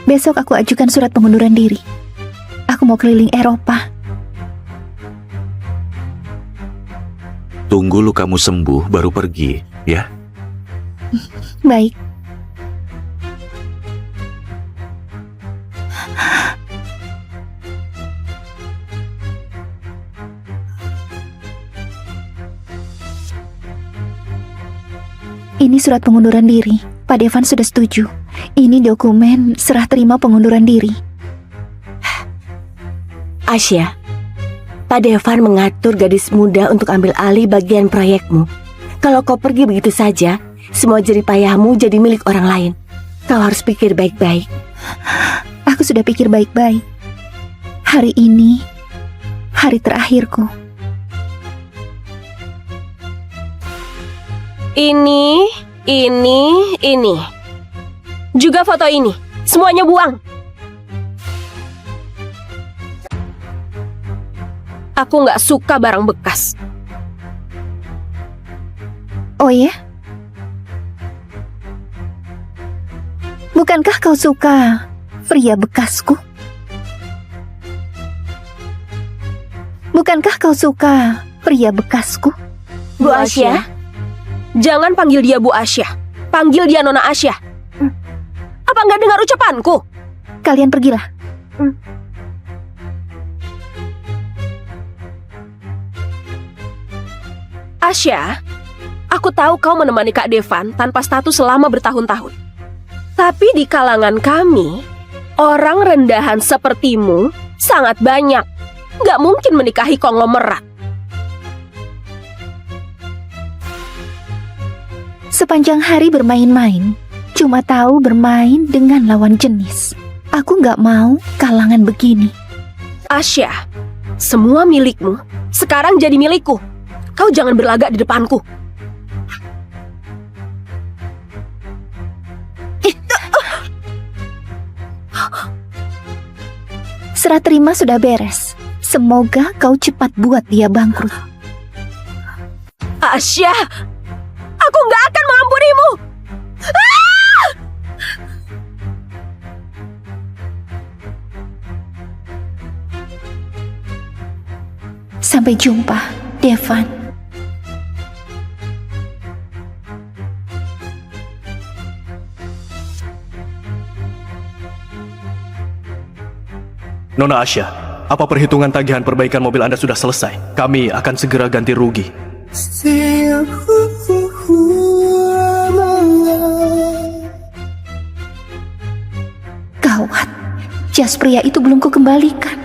Besok aku ajukan surat pengunduran diri. Aku mau keliling Eropa. Tunggu lu kamu sembuh baru pergi, ya? Baik. Ini surat pengunduran diri. Pak Devan sudah setuju. Ini dokumen serah terima pengunduran diri. Asya, Pak Devan mengatur gadis muda untuk ambil alih bagian proyekmu. Kalau kau pergi begitu saja, semua jerih payahmu jadi milik orang lain. Kau harus pikir baik-baik. Aku sudah pikir baik-baik. Hari ini, hari terakhirku. Ini. Juga foto ini. Semuanya buang. Aku nggak suka barang bekas. Oh ya? Bukankah kau suka pria bekasku? Bukankah kau suka pria bekasku? Bu Asya, Jangan panggil dia Bu Asya. Panggil dia Nona Asya. Apa nggak dengar ucapanku? Kalian pergilah. Asya, aku tahu kau menemani Kak Devan tanpa status selama bertahun-tahun. Tapi di kalangan kami, orang rendahan sepertimu sangat banyak. Nggak mungkin menikahi konglomerat. Sepanjang hari bermain-main, cuma tahu bermain dengan lawan jenis. Aku nggak mau kalangan begini. Asya, semua milikmu sekarang jadi milikku. Kau jangan berlagak di depanku. Serah terima sudah beres. Semoga kau cepat buat dia bangkrut. Asya, aku nggak akan mengampunimu. Sampai jumpa, Devan. Nona Asya, apa perhitungan tagihan perbaikan mobil Anda sudah selesai? Kami akan segera ganti rugi. Gawat, jas pria itu belum kukembalikan.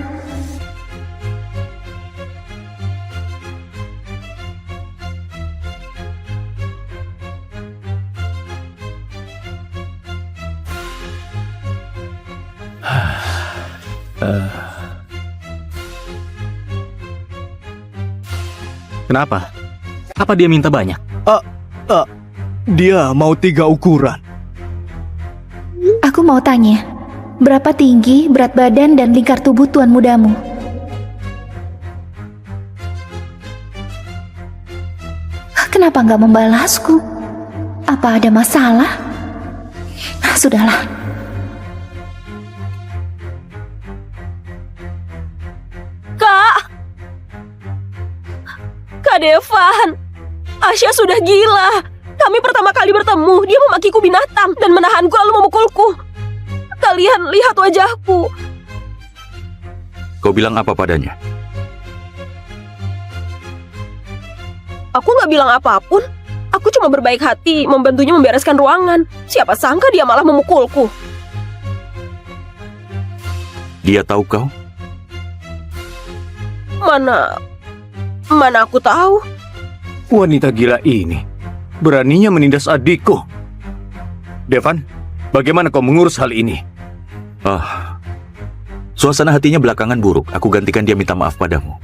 Kenapa? Apa dia minta banyak? Dia mau 3 ukuran. Aku mau tanya, berapa tinggi, berat badan, dan lingkar tubuh tuan mudamu? Kenapa nggak membalasku? Apa ada masalah? Sudahlah. Kak Devan, Asya sudah gila. Kami pertama kali bertemu, dia memakiku binatang dan menahanku lalu memukulku. Kalian lihat wajahku. Kau bilang apa padanya? Aku nggak bilang apapun. Aku cuma berbaik hati membantunya membereskan ruangan. Siapa sangka dia malah memukulku. Dia tahu kau? Mana aku tahu? Wanita gila ini beraninya menindas adikku. Devan, bagaimana kau mengurus hal ini? Suasana hatinya belakangan buruk. Aku gantikan dia minta maaf padamu.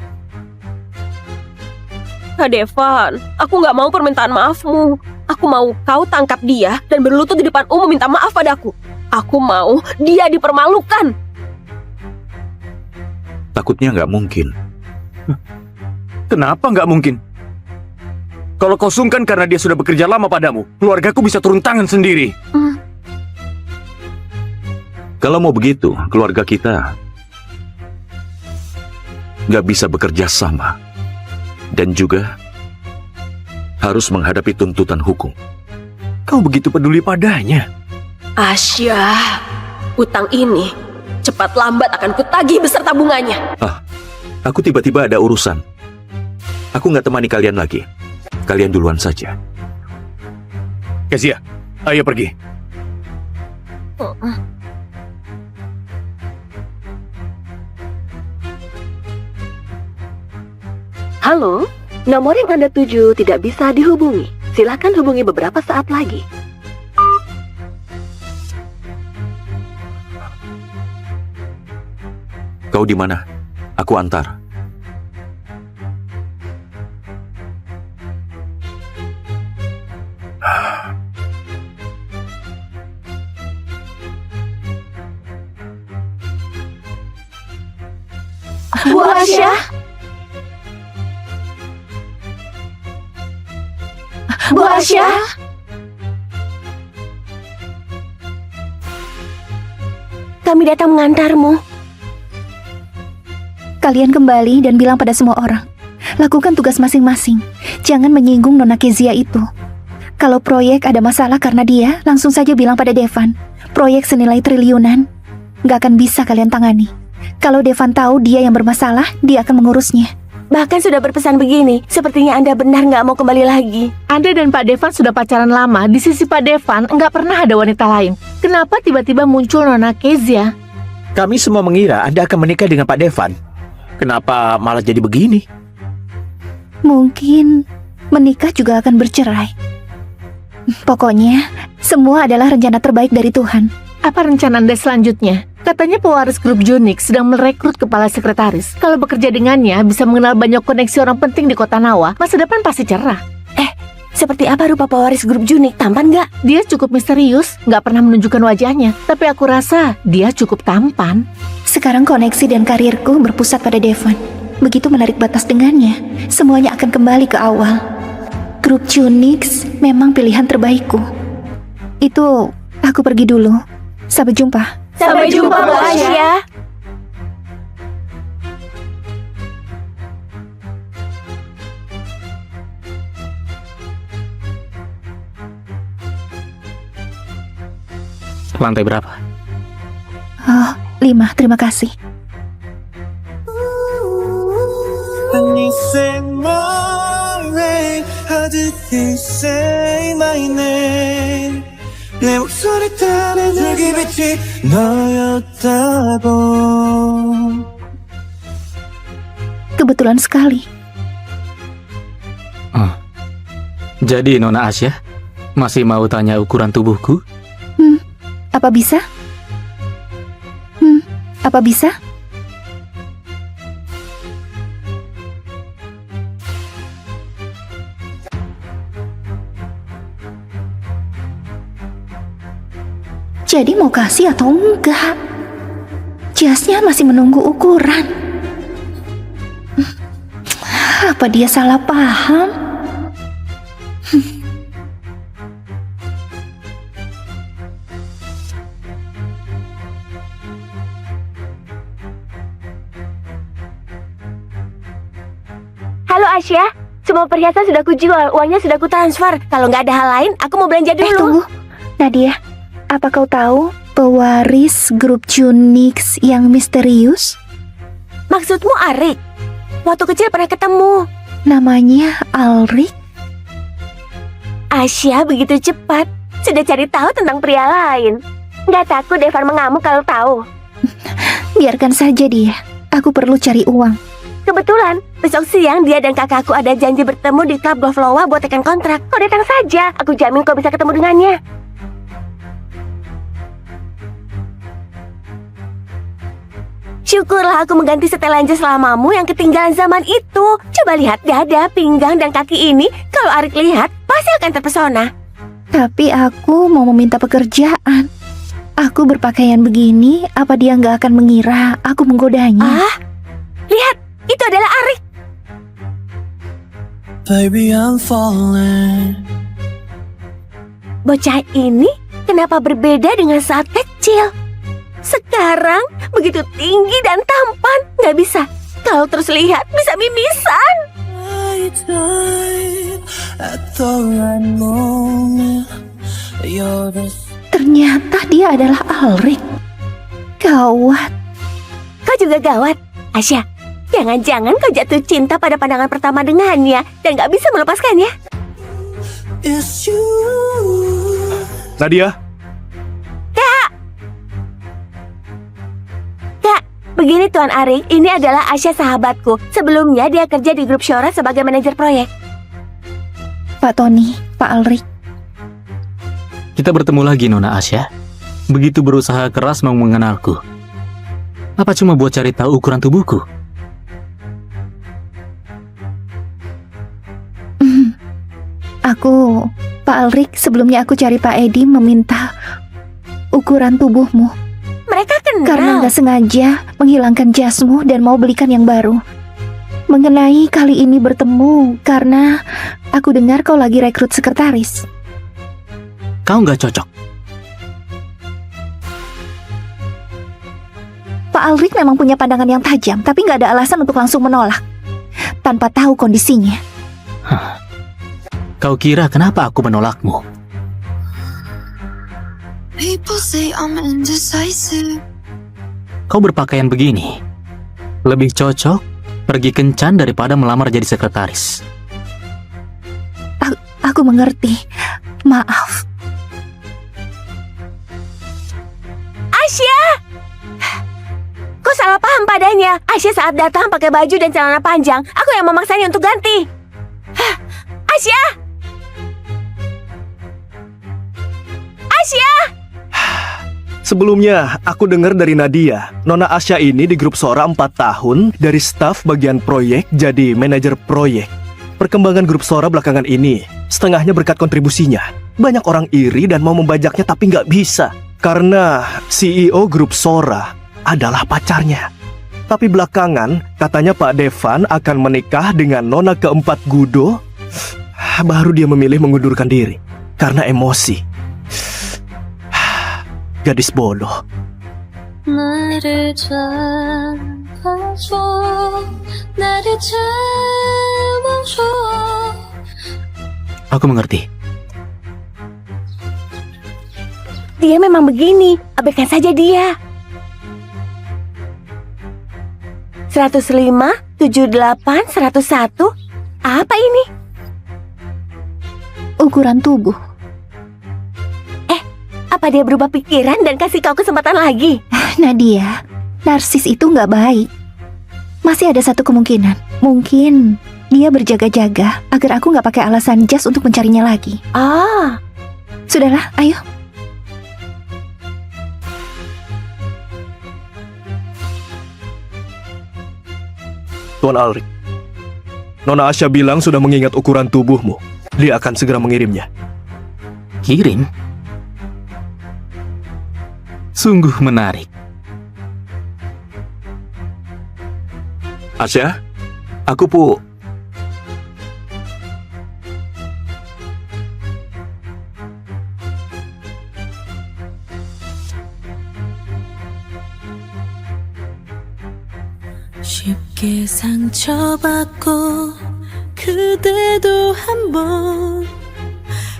Devan, aku nggak mau permintaan maafmu. Aku mau kau tangkap dia dan berlutut di depan umum minta maaf padaku. Aku mau dia dipermalukan. Takutnya nggak mungkin. Kenapa nggak mungkin? Kalau kau sungkan karena dia sudah bekerja lama padamu, keluargaku bisa turun tangan sendiri. Kalau mau begitu, keluarga kita nggak bisa bekerja sama. Dan juga harus menghadapi tuntutan hukum. Kau begitu peduli padanya. Asya, utang ini cepat lambat akan kutagih beserta bunganya. Aku tiba-tiba ada urusan. Aku nggak temani kalian lagi. Kalian duluan saja. Kezia, ayo pergi. Halo, nomor yang Anda tuju tidak bisa dihubungi. Silakan hubungi beberapa saat lagi. Kau di mana? Aku antar. Bu Asya? Bu Asya? Kami datang mengantarmu. Kalian kembali dan bilang pada semua orang. Lakukan tugas masing-masing. Jangan menyinggung Nona Kezia itu. Kalau proyek ada masalah karena dia, langsung saja bilang pada Devan. Proyek senilai triliunan, nggak akan bisa kalian tangani. Kalau Devan tahu dia yang bermasalah, dia akan mengurusnya. Bahkan sudah berpesan begini, sepertinya Anda benar nggak mau kembali lagi. Anda dan Pak Devan sudah pacaran lama. Di sisi Pak Devan nggak pernah ada wanita lain. Kenapa tiba-tiba muncul Nona Kezia? Kami semua mengira Anda akan menikah dengan Pak Devan. Kenapa malah jadi begini? Mungkin menikah juga akan bercerai. Pokoknya, semua adalah rencana terbaik dari Tuhan. Apa rencana Anda selanjutnya? Katanya pewaris grup Junix sedang merekrut kepala sekretaris. Kalau bekerja dengannya, bisa mengenal banyak koneksi orang penting di kota Nawa. Masa depan pasti cerah. Seperti apa rupa pewaris grup Junik? Tampan nggak? Dia cukup misterius, nggak pernah menunjukkan wajahnya. Tapi aku rasa dia cukup tampan. Sekarang koneksi dan karirku berpusat pada Devan. Begitu menarik batas dengannya, semuanya akan kembali ke awal. Grup Junix memang pilihan terbaikku. Itu, aku pergi dulu. Sampai jumpa. Sampai jumpa, Bu Asya. Lantai berapa? Oh, 5, terima kasih. Kebetulan sekali. Jadi Nona Asya masih mau tanya ukuran tubuhku? Apa bisa? Apa bisa? Jadi mau kasih atau enggak? Jasnya masih menunggu ukuran. Apa dia salah paham? Halo Asya, semua perhiasan sudah kujual, uangnya sudah kutransfer. Kalau nggak ada hal lain, aku mau belanja dulu. Tunggu, Nadia. Apa kau tahu pewaris grup Junix yang misterius? Maksudmu Arik? Waktu kecil pernah ketemu. Namanya Alrik. Asya begitu cepat, sudah cari tahu tentang pria lain. Nggak takut Devan mengamuk kalau tahu? Biarkan saja dia. Aku perlu cari uang. Kebetulan, besok siang dia dan kakakku ada janji bertemu di klub golf Loa buat tekan kontrak. Kau datang saja, aku jamin kau bisa ketemu dengannya. Syukurlah aku mengganti setelan jas lamamu yang ketinggalan zaman itu. Coba lihat dada, pinggang, dan kaki ini. Kalau Arik lihat, pasti akan terpesona. Tapi aku mau meminta pekerjaan. Aku berpakaian begini, apa dia nggak akan mengira aku menggodanya? Ah, lihat, itu adalah Arik. Baby, I'm falling. Bocah ini kenapa berbeda dengan saat kecil? Sekarang begitu tinggi dan tampan. Nggak bisa. Kalau terus lihat bisa mimisan. I died at the right moment. You're the Ternyata dia adalah Alrik. Gawat. Kau juga gawat, Asya. Jangan-jangan kau jatuh cinta pada pandangan pertama dengannya dan nggak bisa melepaskannya. it's you. Nadia, Kak, begini Tuan Arik, ini adalah Asya sahabatku. Sebelumnya dia kerja di grup Shora sebagai manajer proyek. Pak Tony, Pak Alrik. Kita bertemu lagi, Nona Asya. Begitu berusaha keras mau mengenalku. Apa cuma buat cari tahu ukuran tubuhku? Pak Alrik, sebelumnya aku cari Pak Edi meminta ukuran tubuhmu. Mereka kenal. Karena nggak sengaja menghilangkan jasmu dan mau belikan yang baru. Mengenai kali ini bertemu karena aku dengar kau lagi rekrut sekretaris. Kau nggak cocok. Pak Alrik memang punya pandangan yang tajam, tapi nggak ada alasan untuk langsung menolak tanpa tahu kondisinya. Kau kira kenapa aku menolakmu? People say I'm indecisive. Kau berpakaian begini. Lebih cocok pergi kencan daripada melamar jadi sekretaris. Aku mengerti. Maaf. Asya! Kau salah paham padanya. Asya saat datang pakai baju dan celana panjang. Aku yang memaksanya untuk ganti. Asya! Asya! sebelumnya aku dengar dari Nadia, Nona Asya ini di grup Sora 4 tahun, dari staf bagian proyek jadi manajer proyek. Perkembangan grup Sora belakangan ini, setengahnya berkat kontribusinya. Banyak orang iri dan mau membajaknya tapi nggak bisa. Karena CEO grup Sora adalah pacarnya. Tapi belakangan, katanya Pak Devan akan menikah dengan Nona keempat Gudo. Baru dia memilih mengundurkan diri karena emosi. Gadis bodoh. 나를 잡아줘. 나를 잡아줘. Aku mengerti. Dia memang begini. Abaikan saja dia. 105, 78, 101. Apa ini? Ukuran tubuh. Apa dia berubah pikiran dan kasih kau kesempatan lagi? Nadia, narsis itu nggak baik. Masih ada satu kemungkinan. Mungkin dia berjaga-jaga agar aku nggak pakai alasan jas untuk mencarinya lagi. Ah, Sudahlah, ayo. Tuan Alrik, Nona Asya bilang sudah mengingat ukuran tubuhmu. Dia akan segera mengirimnya. Kirim? Sungguh menarik. Asya, aku 쉽게 상처받고 그대도 한번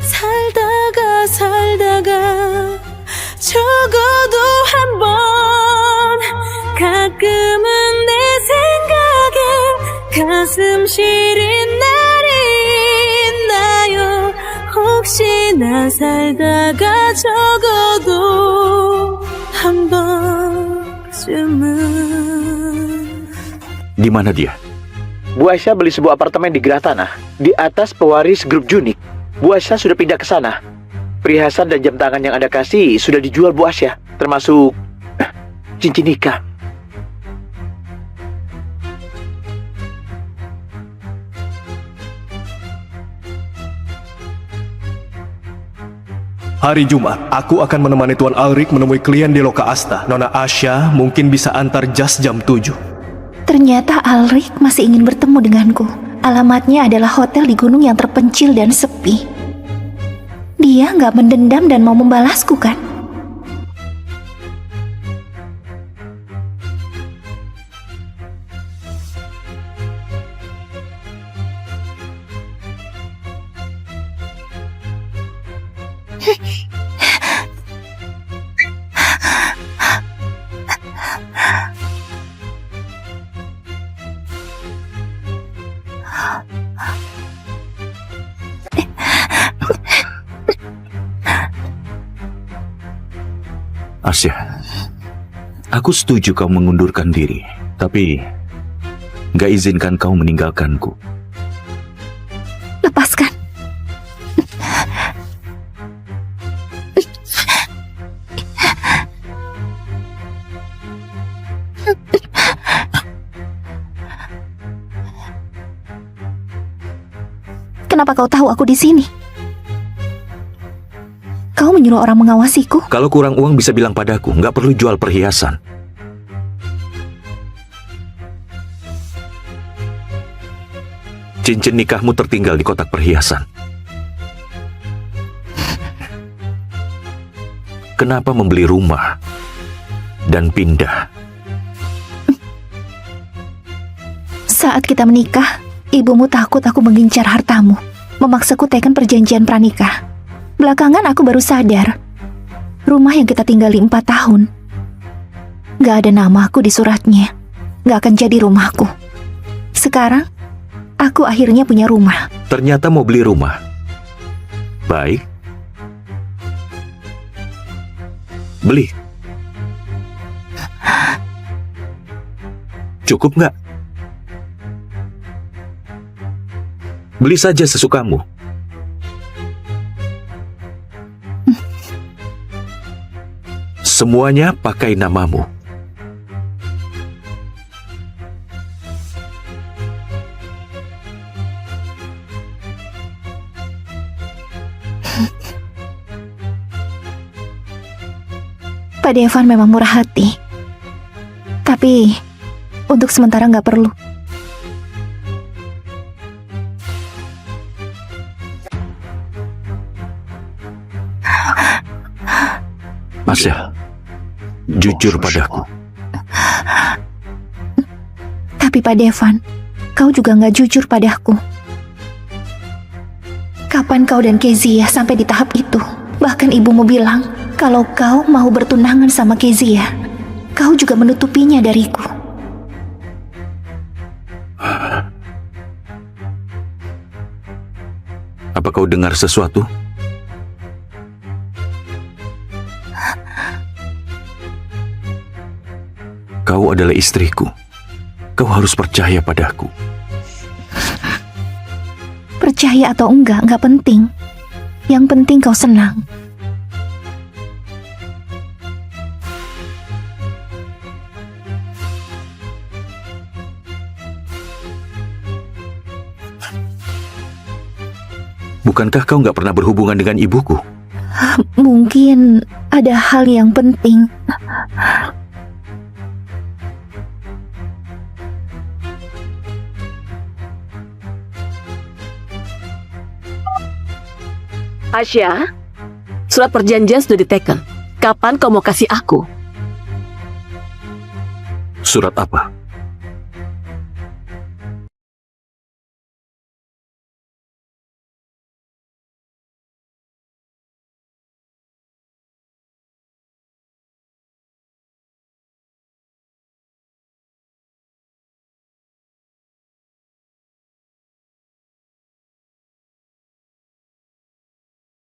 살다가 적어도 한번 가끔은 내 생각엔 가슴 시린 날이 있나요 혹시나 살다가 적어도 한 번쯤은 di mana dia? Bu Aisyah beli sebuah apartemen di Gratana, di atas pewaris grup Junik. Bu Aisyah sudah pindah ke sana. Perhiasan dan jam tangan yang Anda kasih sudah dijual Bu Aisyah, termasuk cincin nikah. Hari Jumat, aku akan menemani Tuan Alrik menemui klien di Loka Asta. Nona Asya mungkin bisa antar jas jam 7. Ternyata Alrik masih ingin bertemu denganku. Alamatnya adalah hotel di gunung yang terpencil dan sepi. Dia nggak mendendam dan mau membalasku kan? Asya, aku setuju kau mengundurkan diri, tapi gak izinkan kau meninggalkanku. Lepaskan. Kenapa kau tahu aku di sini? Kau menyuruh orang mengawasiku? Kalau kurang uang bisa bilang padaku, nggak perlu jual perhiasan. Cincin nikahmu tertinggal di kotak perhiasan. Kenapa membeli rumah dan pindah? Saat kita menikah, ibumu takut aku mengincar hartamu, memaksaku teken perjanjian pranikah. Belakangan aku baru sadar, rumah yang kita tinggali 4 tahun, gak ada namaku di suratnya, gak akan jadi rumahku. Sekarang, aku akhirnya punya rumah. Ternyata mau beli rumah. Baik. Beli. Cukup nggak? Beli saja sesukamu. Semuanya pakai namamu. Pak Devan memang murah hati. Tapi, untuk sementara nggak perlu. Asya, jujur padaku. Tapi Pak Devan, kau juga nggak jujur padaku. Kapan kau dan Kezia sampai di tahap itu? Bahkan ibumu bilang, kalau kau mau bertunangan sama Kezia, kau juga menutupinya dariku. Apa kau dengar sesuatu? Kau adalah istriku. Kau harus percaya padaku. Percaya atau enggak penting. Yang penting kau senang. Bukankah kau nggak pernah berhubungan dengan ibuku? Mungkin ada hal yang penting. Asya, surat perjanjian sudah diteken. Kapan kau mau kasih aku? Surat apa?